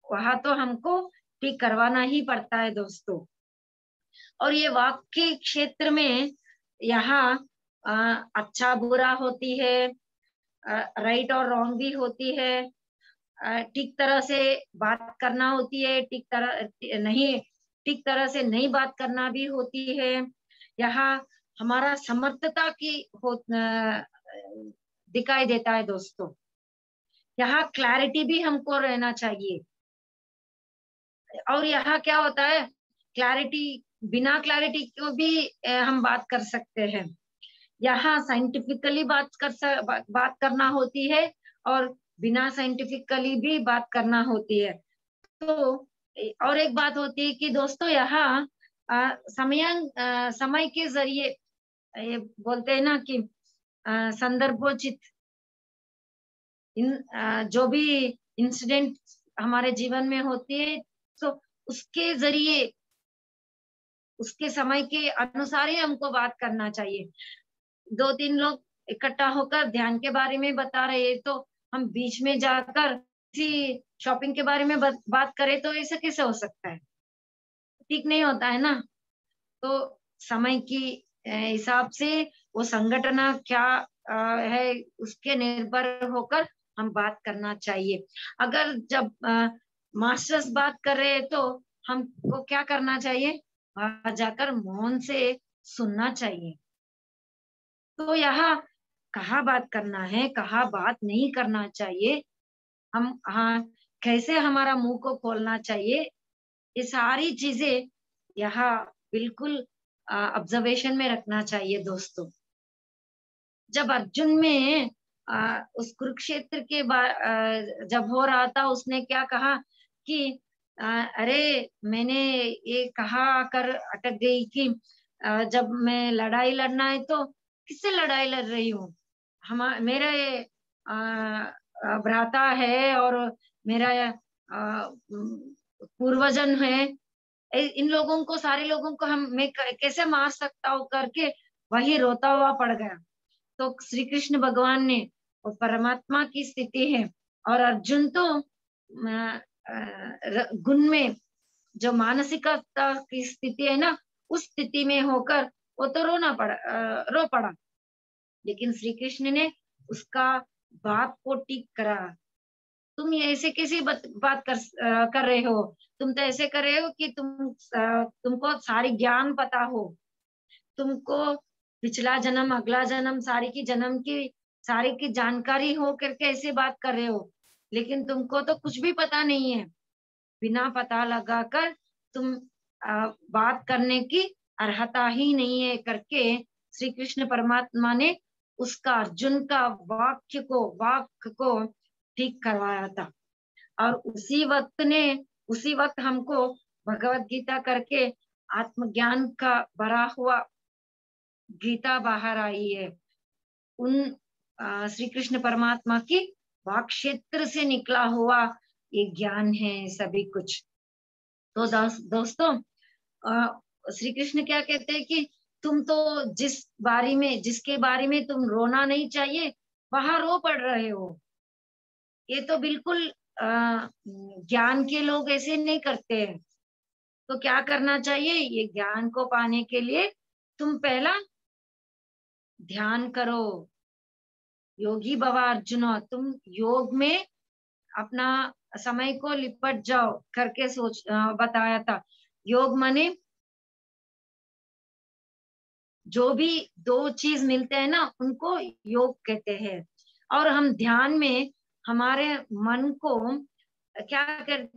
वहां तो हमको ठीक करवाना ही पड़ता है दोस्तों। और ये वाक्य क्षेत्र में यहाँ अच्छा बुरा होती है, राइट और रॉन्ग भी होती है, ठीक तरह से बात करना होती है, ठीक तरह से नहीं बात करना भी होती है। यहाँ हमारा समर्थता की दिखाई देता है दोस्तों। यहाँ क्लैरिटी भी हमको रहना चाहिए। और यहाँ क्या होता है, क्लैरिटी, बिना क्लैरिटी को भी हम बात कर सकते हैं। यहाँ साइंटिफिकली बात करना होती है, और बिना साइंटिफिकली भी बात करना होती है। तो और एक बात होती है कि दोस्तों यहाँ समय के जरिए, ये बोलते हैं ना कि संदर्भोचित जो भी इंसिडेंट हमारे जीवन में होती है, तो उसके जरिए, उसके समय के अनुसार ही हमको बात करना चाहिए। दो तीन लोग इकट्ठा होकर ध्यान के बारे में बता रहे हैं, तो हम बीच में जाकर किसी शॉपिंग के बारे में बात करें, तो ऐसा कैसे हो सकता है? ठीक नहीं होता है ना। तो समय की हिसाब से वो संगठन क्या है, उसके निर्भर होकर हम बात करना चाहिए। अगर जब मास्टर्स बात कर रहे हैं तो हमको क्या करना चाहिए? वहां जाकर मौन से सुनना चाहिए। तो यहाँ कहाँ बात करना है, कहाँ बात नहीं करना चाहिए, हम हाँ कैसे हमारा मुंह को खोलना चाहिए, ये सारी चीजें यहाँ बिल्कुल ऑब्जर्वेशन में रखना चाहिए दोस्तों। जब अर्जुन में उस कुरुक्षेत्र के जब हो रहा था, उसने क्या कहा कि अरे मैंने ये कहा आकर अटक गई कि जब मैं लड़ाई लड़ना है तो किससे लड़ाई लड़ रही हूँ? मेरा ये भ्राता है और मेरा पूर्वजन है, इन लोगों को, सारे लोगों को मैं कैसे मार सकता हूँ करके वही रोता हुआ पड़ गया। तो श्री कृष्ण भगवान ने, वो परमात्मा की स्थिति है, और अर्जुन तो गुण में जो मानसिकता की स्थिति है ना, उस स्थिति में होकर वो तो रो पड़ा, लेकिन श्री कृष्ण ने उसका बात को ठीक करा। तुम ये ऐसे कैसे बात कर रहे हो? तुम तो ऐसे कर रहे हो कि तुमको सारी ज्ञान पता हो, तुमको पिछला जन्म अगला जन्म सारी की जानकारी हो करके ऐसे बात कर रहे हो, लेकिन तुमको तो कुछ भी पता नहीं है। बिना पता लगाकर तुम बात करने की अर्हता ही नहीं है करके श्री कृष्ण परमात्मा ने उसका अर्जुन का वाक्य को ठीक करवाया था। और उसी वक्त हमको भगवत गीता करके आत्मज्ञान का भरा हुआ गीता बाहर आई है। उन श्री कृष्ण परमात्मा की वाक क्षेत्र से निकला हुआ ये ज्ञान है सभी कुछ। तो दोस्तों, श्री कृष्ण क्या कहते हैं कि तुम तो जिसके बारे में तुम रोना नहीं चाहिए वहां रो पड़ रहे हो। ये तो बिल्कुल ज्ञान के लोग ऐसे नहीं करते हैं। तो क्या करना चाहिए? ये ज्ञान को पाने के लिए तुम पहला ध्यान करो। योगी भव अर्जुन, तुम योग में अपना समय को लिपट जाओ करके बताया था। योग माने जो भी दो चीज मिलते हैं ना, उनको योग कहते हैं। और हम ध्यान में हमारे मन को क्या कर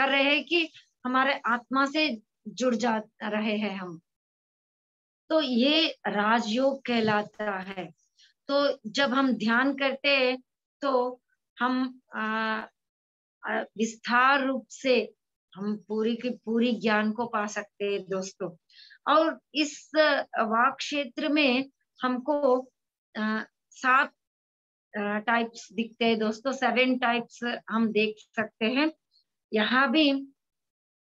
रहे हैं कि हमारे आत्मा से जुड़ जा रहे हैं हम। तो ये राजयोग कहलाता है। तो जब हम ध्यान करते हैं तो हम विस्तार रूप से हम पूरी की पूरी ज्ञान को पा सकते हैं दोस्तों। और इस वाक क्षेत्र में हमको 7 टाइप्स दिखते हैं दोस्तों। 7 टाइप्स हम देख सकते हैं। यहाँ भी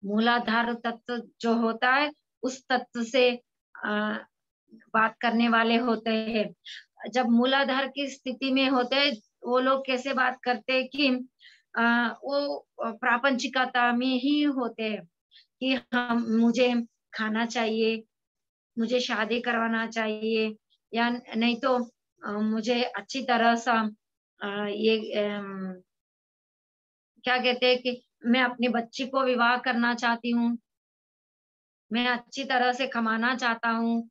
मूलाधार तत्व जो होता है उस तत्व से बात करने वाले होते हैं। जब मूलाधार की स्थिति में होते हैं वो लोग कैसे बात करते हैं कि वो प्रापंचिकता में ही होते हैं कि मुझे खाना चाहिए, मुझे शादी करवाना चाहिए, या नहीं तो मुझे अच्छी तरह सा ये क्या कहते हैं कि मैं अपने बच्ची को विवाह करना चाहती हूँ, मैं अच्छी तरह से कमाना चाहता हूँ,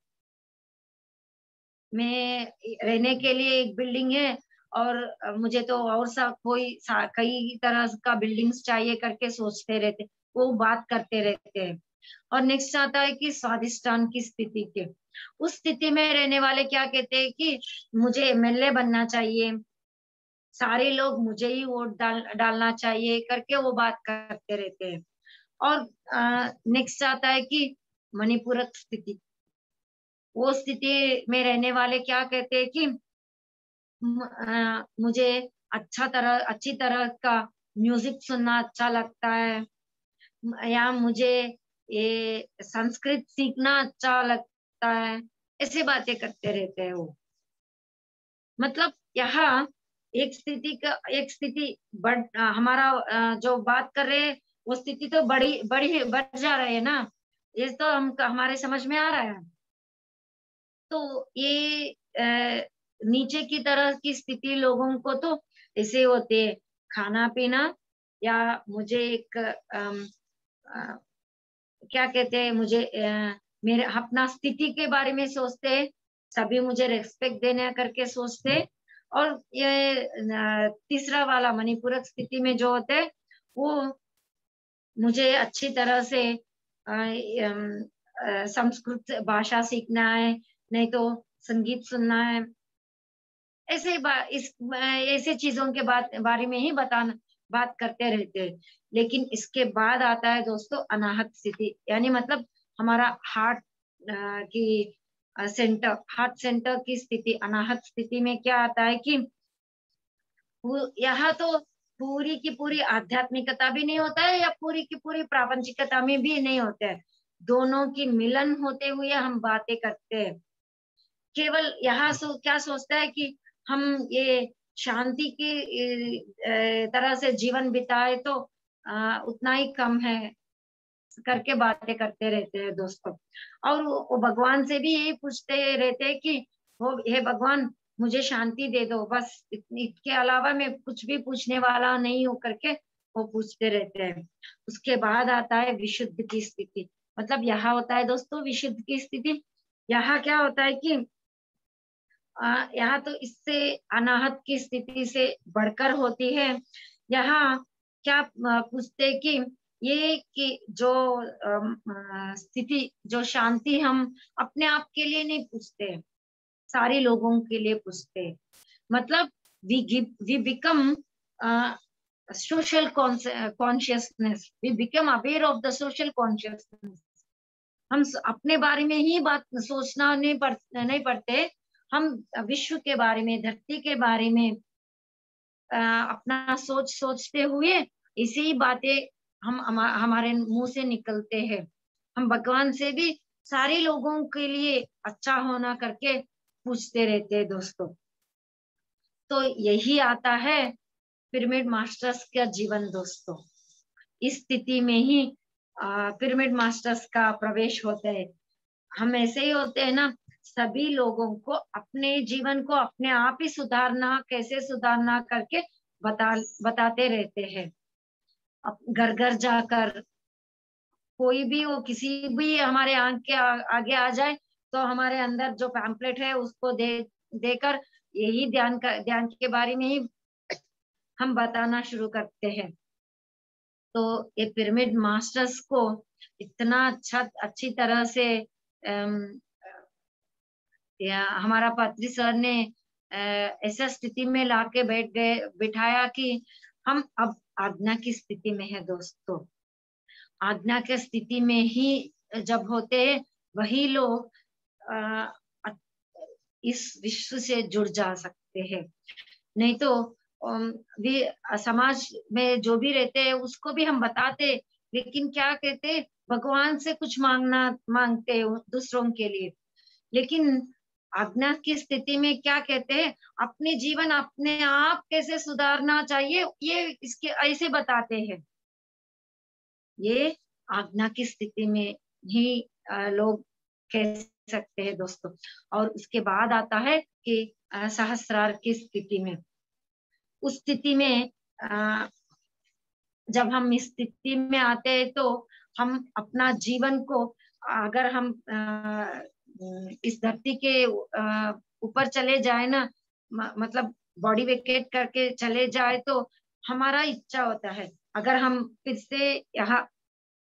मैं रहने के लिए एक बिल्डिंग है और मुझे तो और कई तरह का बिल्डिंग्स चाहिए करके सोचते रहते, वो बात करते रहते हैं। और नेक्स्ट आता है कि स्वादिष्टान की स्थिति के, उस स्थिति में रहने वाले क्या कहते हैं कि मुझे एमएलए बनना चाहिए, सारे लोग मुझे ही वोट डालना चाहिए करके वो बात करते रहते हैं। और नेक्स्ट आता है कि मणिपूरक स्थिति, वो स्थिति में रहने वाले क्या कहते हैं कि मुझे अच्छी तरह का म्यूजिक सुनना अच्छा लगता है, या मुझे ये संस्कृत सीखना अच्छा लगता है, ऐसे बातें करते रहते हैं वो। मतलब यहाँ एक स्थिति हमारा जो बात कर रहे हैं वो स्थिति तो बढ़ जा रहे है ना, ये तो हमारे समझ में आ रहा है। तो ये नीचे की तरह की स्थिति लोगों को तो ऐसे होते हैं, खाना पीना, या मुझे एक क्या कहते हैं, मुझे मेरे अपना स्थिति के बारे में सोचते हैं, सभी मुझे रेस्पेक्ट देने करके सोचते हैं। और ये तीसरा वाला मणिपूरक स्थिति में जो होते हैं वो मुझे अच्छी तरह से संस्कृत भाषा सीखना है, नहीं तो संगीत सुनना है, ऐसे चीजों के बारे में ही बात करते रहते हैं। लेकिन इसके बाद आता है दोस्तों अनाहत स्थिति, यानी मतलब हमारा हार्ट सेंटर की स्थिति। अनाहत स्थिति में क्या आता है कि यहाँ तो पूरी की पूरी आध्यात्मिकता भी नहीं होता है, या पूरी की पूरी प्रापंचिकता में भी नहीं होता है, दोनों की मिलन होते हुए हम बातें करते हैं। केवल यहाँ क्या सोचता है कि हम ये शांति की तरह से जीवन बिताए तो उतना ही कम है, करके बातें करते रहते हैं दोस्तों। और वो भगवान से भी यही पूछते रहते हैं कि वो हे भगवान मुझे शांति दे दो, बस इसके अलावा मैं कुछ भी पूछने वाला नहीं हूँ करके वो पूछते रहते हैं। उसके बाद आता है विशुद्ध की स्थिति। मतलब यहाँ होता है दोस्तों विशुद्ध की स्थिति। यहाँ क्या होता है कि यहाँ तो इससे अनाहत की स्थिति से बढ़कर होती है। यहाँ क्या पूछते हैं कि ये कि जो स्थिति, जो शांति हम अपने आप के लिए नहीं पूछते, सारे लोगों के लिए पूछते। मतलब we become social consciousness, we become aware of the social consciousness। हम अपने बारे में ही बात सोचना नहीं पड़ते, हम विश्व के बारे में, धरती के बारे में अपना सोचते हुए इसी बातें हमारे मुंह से निकलते हैं। हम भगवान से भी सारे लोगों के लिए अच्छा होना करके पूछते रहते हैं दोस्तों। तो यही आता है पिरामिड मास्टर्स का जीवन दोस्तों। इस स्थिति में ही पिरामिड मास्टर्स का प्रवेश होता है। हम ऐसे ही होते हैं ना, सभी लोगों को अपने जीवन को अपने आप ही सुधारना, कैसे सुधारना करके बताते रहते हैं। अब घर घर जाकर कोई भी वो किसी भी हमारे आंख के आगे आ जाए तो हमारे अंदर जो पैम्पलेट है उसको देकर यही ध्यान के बारे में ही हम बताना शुरू करते हैं। तो ये पिरामिड मास्टर्स को इतना अच्छी तरह से हमारा पात्री सर ने ऐसा स्थिति में लाके बिठाया कि हम अब आज्ञा की स्थिति में है दोस्तों। आज्ञा की स्थिति में ही जब होते हैं वही लोग इस विश्व से जुड़ जा सकते हैं। नहीं तो भी समाज में जो भी रहते हैं उसको भी हम बताते, लेकिन क्या कहते, भगवान से कुछ मांगते दूसरों के लिए। लेकिन आज्ञा की स्थिति में क्या कहते हैं, अपने जीवन अपने आप कैसे सुधारना चाहिए ये इसके ऐसे बताते हैं। ये आज्ञा की स्थिति में ही लोग कह सकते हैं दोस्तों। और उसके बाद आता है कि सहस्रार की स्थिति में, उस स्थिति में जब हम इस स्थिति में आते हैं तो हम अपना जीवन को, अगर हम इस धरती के ऊपर चले जाए ना, मतलब बॉडी वेकेट करके चले जाए तो हमारा इच्छा होता है, अगर हम फिर से यहाँ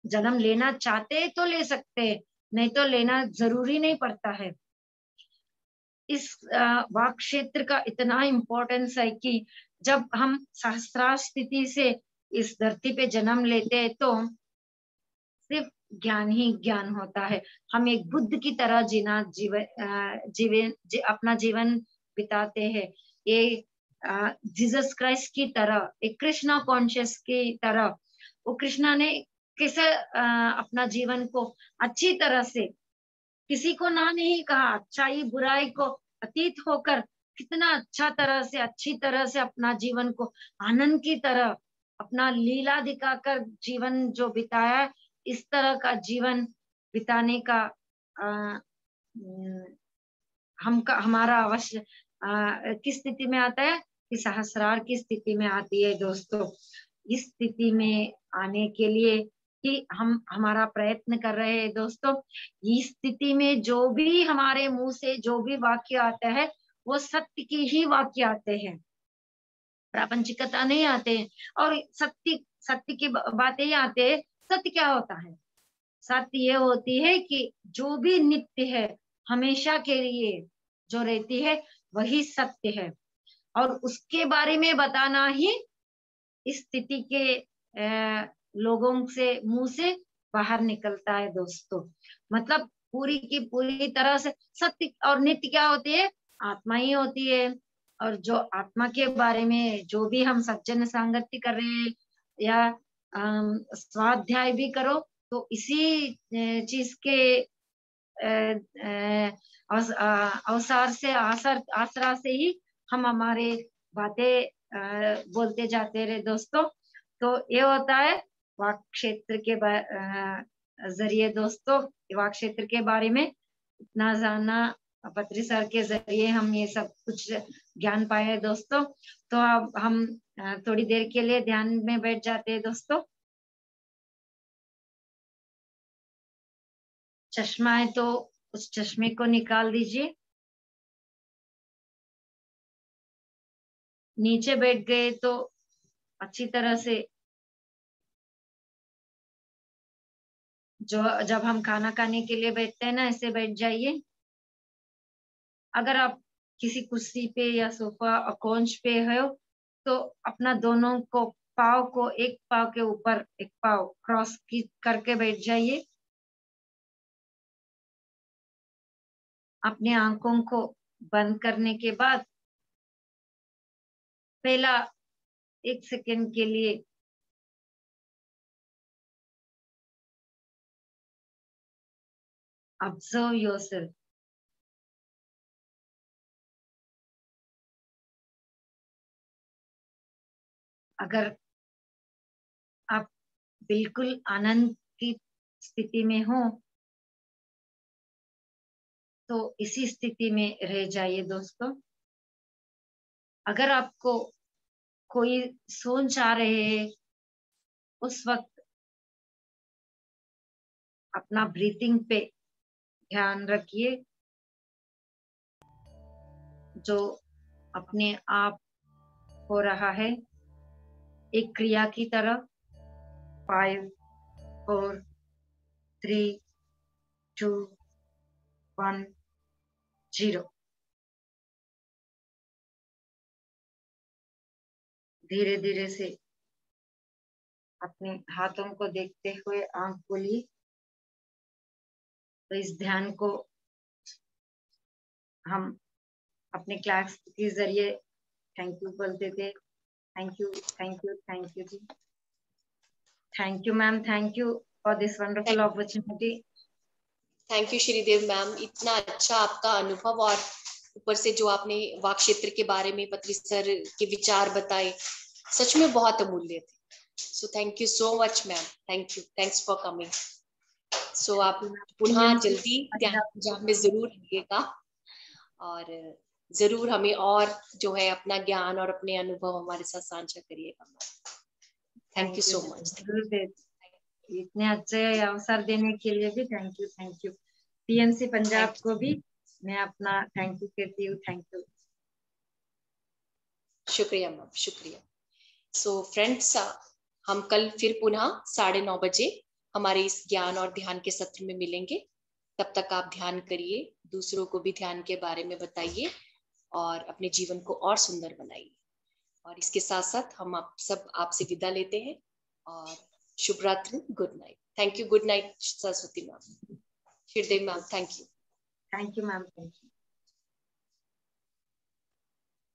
जन्म लेना चाहते हैं तो ले सकते हैं, नहीं तो लेना जरूरी नहीं पड़ता है। इस वाक क्षेत्र का इतना इम्पोर्टेंस है कि जब हम सहस्रार स्थिति से इस धरती पे जन्म लेते हैं तो सिर्फ ज्ञान ही ज्ञान होता है। हम एक बुद्ध की तरह अपना जीवन बिताते हैं। ये जीसस क्राइस्ट की तरह, एक कृष्णा कॉन्शियस की तरह, वो कृष्णा ने कैसे अपना जीवन को अच्छी तरह से, किसी को ना नहीं कहा, अच्छाई बुराई को अतीत होकर कितना अच्छी तरह से अपना जीवन को आनंद की तरह अपना लीला दिखाकर जीवन जो बिताया, इस तरह का जीवन बिताने का हमारा अवश्य किस स्थिति में आता है कि सहस्रार की स्थिति में आती है दोस्तों। इस स्थिति में आने के लिए कि हम हमारा प्रयत्न कर रहे हैं दोस्तों। इस स्थिति में जो भी हमारे मुंह से जो भी वाक्य आता है वो सत्य की ही वाक्य आते हैं, प्रापंचिकता नहीं आते हैं। और सत्य की बातें ही आते हैं। सत्य क्या होता है? सत्य ये होती है कि जो भी नित्य है, हमेशा के लिए जो रहती है वही सत्य है, और उसके बारे में बताना ही इस स्थिति के लोगों से मुंह से बाहर निकलता है दोस्तों। मतलब पूरी की पूरी तरह से सत्य और नित्य क्या होती है? आत्मा ही होती है। और जो आत्मा के बारे में जो भी हम सज्जन संगति कर रहे हैं या स्वाध्याय भी करो तो इसी चीज के अवसर से आसरा से ही हम हमारे बातें बोलते जाते रहे दोस्तों। तो ये होता है वाक क्षेत्र के जरिए दोस्तों युवा क्षेत्र के बारे में इतना जाना, पत्री सर के जरिए हम ये सब कुछ ज्ञान पाए हैं दोस्तों। तो अब हम थोड़ी देर के लिए ध्यान में बैठ जाते हैं दोस्तों। चश्मा है तो उस चश्मे को निकाल दीजिए। नीचे बैठ गए तो अच्छी तरह से, जो जब हम खाना खाने के लिए बैठते हैं ना, ऐसे बैठ जाइए। अगर आप किसी कुर्सी पे या सोफा और कोंच पे हो तो अपना दोनों को पाव को एक पाव के ऊपर एक पाव क्रॉस की करके बैठ जाइए। अपने आंखों को बंद करने के बाद पहला 1 सेकंड के लिए ऑब्जर्व योरसेल्फ। अगर आप बिल्कुल आनंद की स्थिति में हो तो इसी स्थिति में रह जाइए दोस्तों। अगर आपको कोई सोच आ रहे है उस वक्त अपना ब्रीथिंग पे ध्यान रखिए, जो अपने आप हो रहा है एक क्रिया की तरह। 5 4 3 2 1 0। धीरे धीरे से अपने हाथों को देखते हुए आंख खोलिए। तो इस ध्यान को हम अपने क्लास के जरिए थैंक यू बोलते थे। Thank you, thank you, thank you जी। Thank you ma'am, thank you for this wonderful opportunity. Thank you Sridev ma'am, इतना अच्छा आपका अनुभव और ऊपर से जो आपने वाक क्षेत्र के बारे में पत्री सर के विचार बताए, सच में बहुत अमूल्य थे। So thank you so much ma'am, thank you, thanks for coming. So आप पुनः जल्दी पंजाब में जरूर आइएगा और जरूर हमें और जो है अपना ज्ञान और अपने अनुभव हमारे साथ साझा करिएगा। Thank you so much. इतने अच्छे अवसर देने के लिए भी thank you, thank you. PMC Punjab को भी मैं अपना थैंक यू कहती हूँ। थैंक यू, शुक्रिया मैम, शुक्रिया। सो फ्रेंड्स, हम कल फिर पुनः 9:30 बजे हमारे इस ज्ञान और ध्यान के सत्र में मिलेंगे। तब तक आप ध्यान करिए, दूसरों को भी ध्यान के बारे में बताइए और अपने जीवन को और सुंदर बनाइए। और इसके साथ साथ हम आप सब आपसे विदा लेते हैं और शुभ रात्रि, good night. Thank you, good night Saraswati ma'am, Sridev ma'am, thank you. Thank you ma'am, thank you.